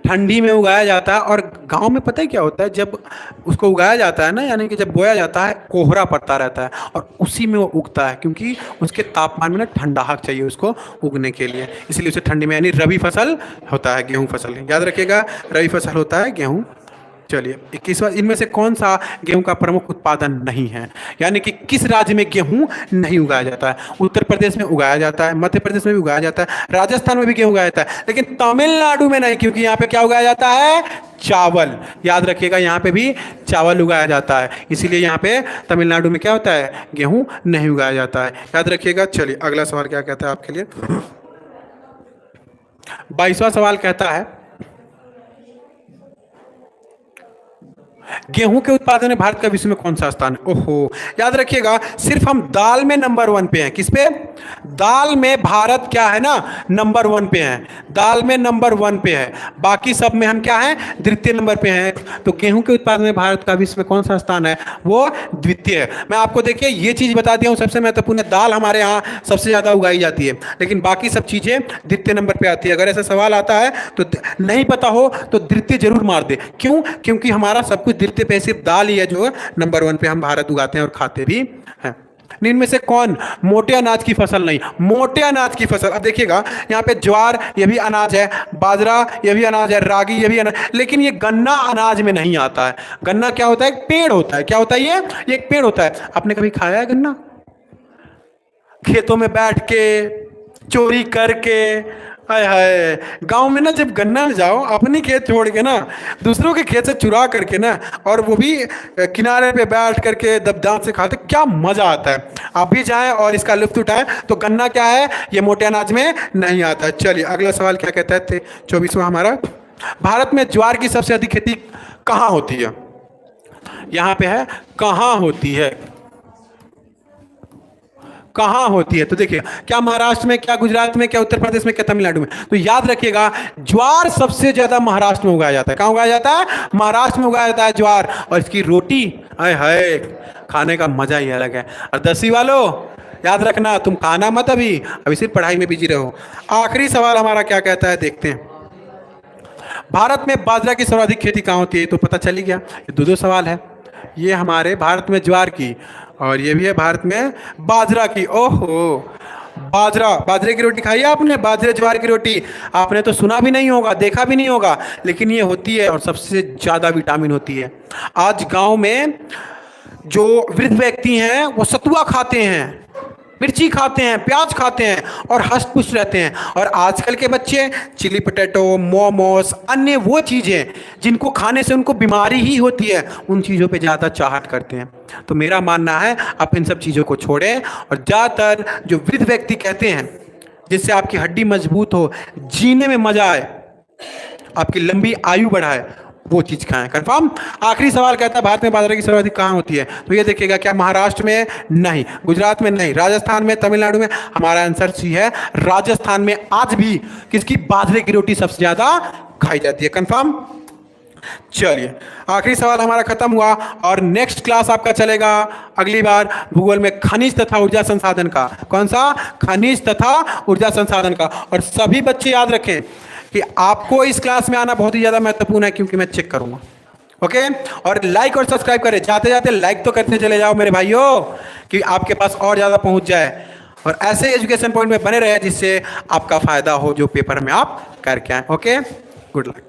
ठंडी में उगाया जाता है। और गांव में पता है क्या होता है, जब उसको उगाया जाता है ना, यानी कि जब बोया जाता है, कोहरा पड़ता रहता है और उसी में वो उगता है, क्योंकि उसके तापमान में ना ठंडाहट चाहिए उसको उगने के लिए, इसलिए उसे ठंडी में, यानी रबी फसल होता है गेहूं फसल। याद रखिएगा, रबी फसल होता है गेहूं। चलिए 21वां, इनमें से कौन सा गेहूं का प्रमुख उत्पादन नहीं है? यानी कि किस राज्य में गेहूं नहीं उगाया जाता है? उत्तर प्रदेश में उगाया जाता है, मध्य प्रदेश में भी उगाया जाता है, राजस्थान में भी गेहूं उगाया जाता है, लेकिन तमिलनाडु में नहीं, क्योंकि यहाँ पे क्या उगाया जाता है? चावल। याद रखिएगा, यहाँ पे भी चावल उगाया जाता है, इसीलिए यहाँ पे तमिलनाडु में क्या होता है? गेहूं नहीं उगाया जाता है। याद रखिएगा। चलिए अगला सवाल क्या कहता है आपके लिए? 22वां सवाल कहता है, गेहूं के उत्पादन में भारत का विश्व में कौन सा स्थान है? ओहो, याद रखिएगा, सिर्फ हम दाल में नंबर 1 पे हैं। किस पे? दाल में भारत क्या है ना, नंबर 1 पे है, दाल में नंबर 1 पे है, बाकी सब में हम क्या हैं? द्वितीय नंबर पे हैं। तो गेहूं के उत्पादन में भारत का विश्व में कौन सा स्थान है? वो द्वितीय है। मैं आपको देखिए ये चीज बता दिया हूं, सबसे महत्वपूर्ण, दाल हमारे यहाँ सबसे ज्यादा उगाई जाती है, लेकिन बाकी सब चीजें द्वितीय नंबर पे आती है। अगर ऐसा सवाल आता है तो नहीं पता हो तो द्वितीय जरूर मार दे। क्यों? क्योंकि हमारा सब कुछ द्वितीय पे, सिर्फ दाल ही है जो नंबर 1 पे हम भारत उगाते हैं और खाते भी हैं। इनमें से कौन मोटे अनाज की फसल नहीं? मोटे अनाज की फसल, अब देखिएगा, यहाँ पे ज्वार ये भी अनाज है, बाजरा ये भी अनाज है, रागी ये भी अनाज, लेकिन ये गन्ना अनाज में नहीं आता है। गन्ना क्या होता है? एक पेड़ होता है। क्या होता है ये? एक पेड़ होता है। आपने कभी खाया है गन्ना? खेतों में बैठ के, चोरी करके, हाय हाय, गांव में ना जब गन्ना जाओ, अपनी खेत छोड़ के ना दूसरों के खेत से चुरा करके ना, और वो भी किनारे पे बैठ करके दांत से खाते, क्या मजा आता है। आप भी जाएं और इसका लुत्फ उठाएं। तो गन्ना क्या है? ये मोटे अनाज में नहीं आता। चलिए अगला सवाल क्या कहता है? 24वां हमारा, भारत में ज्वार की सबसे अधिक खेती कहाँ होती है? यहाँ पे है कहाँ होती है, कहाँ होती है? तो देखिए, क्या महाराष्ट्र में, क्या गुजरात में, क्या उत्तर प्रदेश में, क्या तमिलनाडु में? तो याद रखिएगा, ज्वार सबसे ज्यादा महाराष्ट्र में उगाया जाता है। कहाँ उगाया जाता है? महाराष्ट्र में उगाया जाता है ज्वार। और इसकी रोटी, हाय हाय, खाने का मजा ही अलग है। और 10वीं वालों याद रखना, तुम खाना मत, अभी सिर्फ पढ़ाई में बिजी रहो। आखिरी सवाल हमारा क्या कहता है, देखते हैं। भारत में बाजरा की सर्वाधिक खेती कहाँ होती है? तो पता चल ही गया, ये दो सवाल है। ये हमारे भारत में ज्वार की, और ये भी है भारत में बाजरा की। ओहो, बाजरे की रोटी खाई है आपने? बाजरे ज्वार की रोटी आपने तो सुना भी नहीं होगा, देखा भी नहीं होगा, लेकिन ये होती है और सबसे ज़्यादा विटामिन होती है। आज गांव में जो वृद्ध व्यक्ति हैं वो सतुआ खाते हैं, मिर्ची खाते हैं, प्याज खाते हैं और हष्ट पुष्ट रहते हैं। और आजकल के बच्चे चिली पोटैटो, मोमोस, अन्य वो चीज़ें जिनको खाने से उनको बीमारी ही होती है, उन चीज़ों पे ज़्यादा चाहत करते हैं। तो मेरा मानना है आप इन सब चीज़ों को छोड़ें और ज़्यादातर जो वृद्ध व्यक्ति कहते हैं, जिससे आपकी हड्डी मजबूत हो, जीने में मजा आए, आपकी लंबी आयु बढ़ाए, वो चीज खाएं। कंफर्म? आखिरी सवाल कहता है, भारत में बाजरे की सर्वाधिक कहाँ होती है? तो ये देखिएगा, क्या महाराष्ट्र में नहीं, गुजरात में नहीं, राजस्थान में, तमिलनाडु में? हमारा आंसर सी है, राजस्थान में आज भी किसकी बाजरे की रोटी सबसे ज्यादा खाई जाती है। कंफर्म? चलिए, आखिरी सवाल हमारा खत्म हुआ और नेक्स्ट क्लास आपका चलेगा अगली बार भूगोल में खनिज तथा ऊर्जा संसाधन का। कौन सा? खनिज तथा ऊर्जा संसाधन का। और सभी बच्चे याद रखें कि आपको इस क्लास में आना बहुत ही ज्यादा महत्वपूर्ण है, क्योंकि मैं चेक करूंगा। ओके, और लाइक और सब्सक्राइब करें, जाते जाते लाइक तो करते चले जाओ मेरे भाइयों, कि आपके पास और ज्यादा पहुंच जाए और ऐसे एजुकेशन पॉइंट में बने रहे जिससे आपका फायदा हो जो पेपर में आप करके आए। Okay, good luck.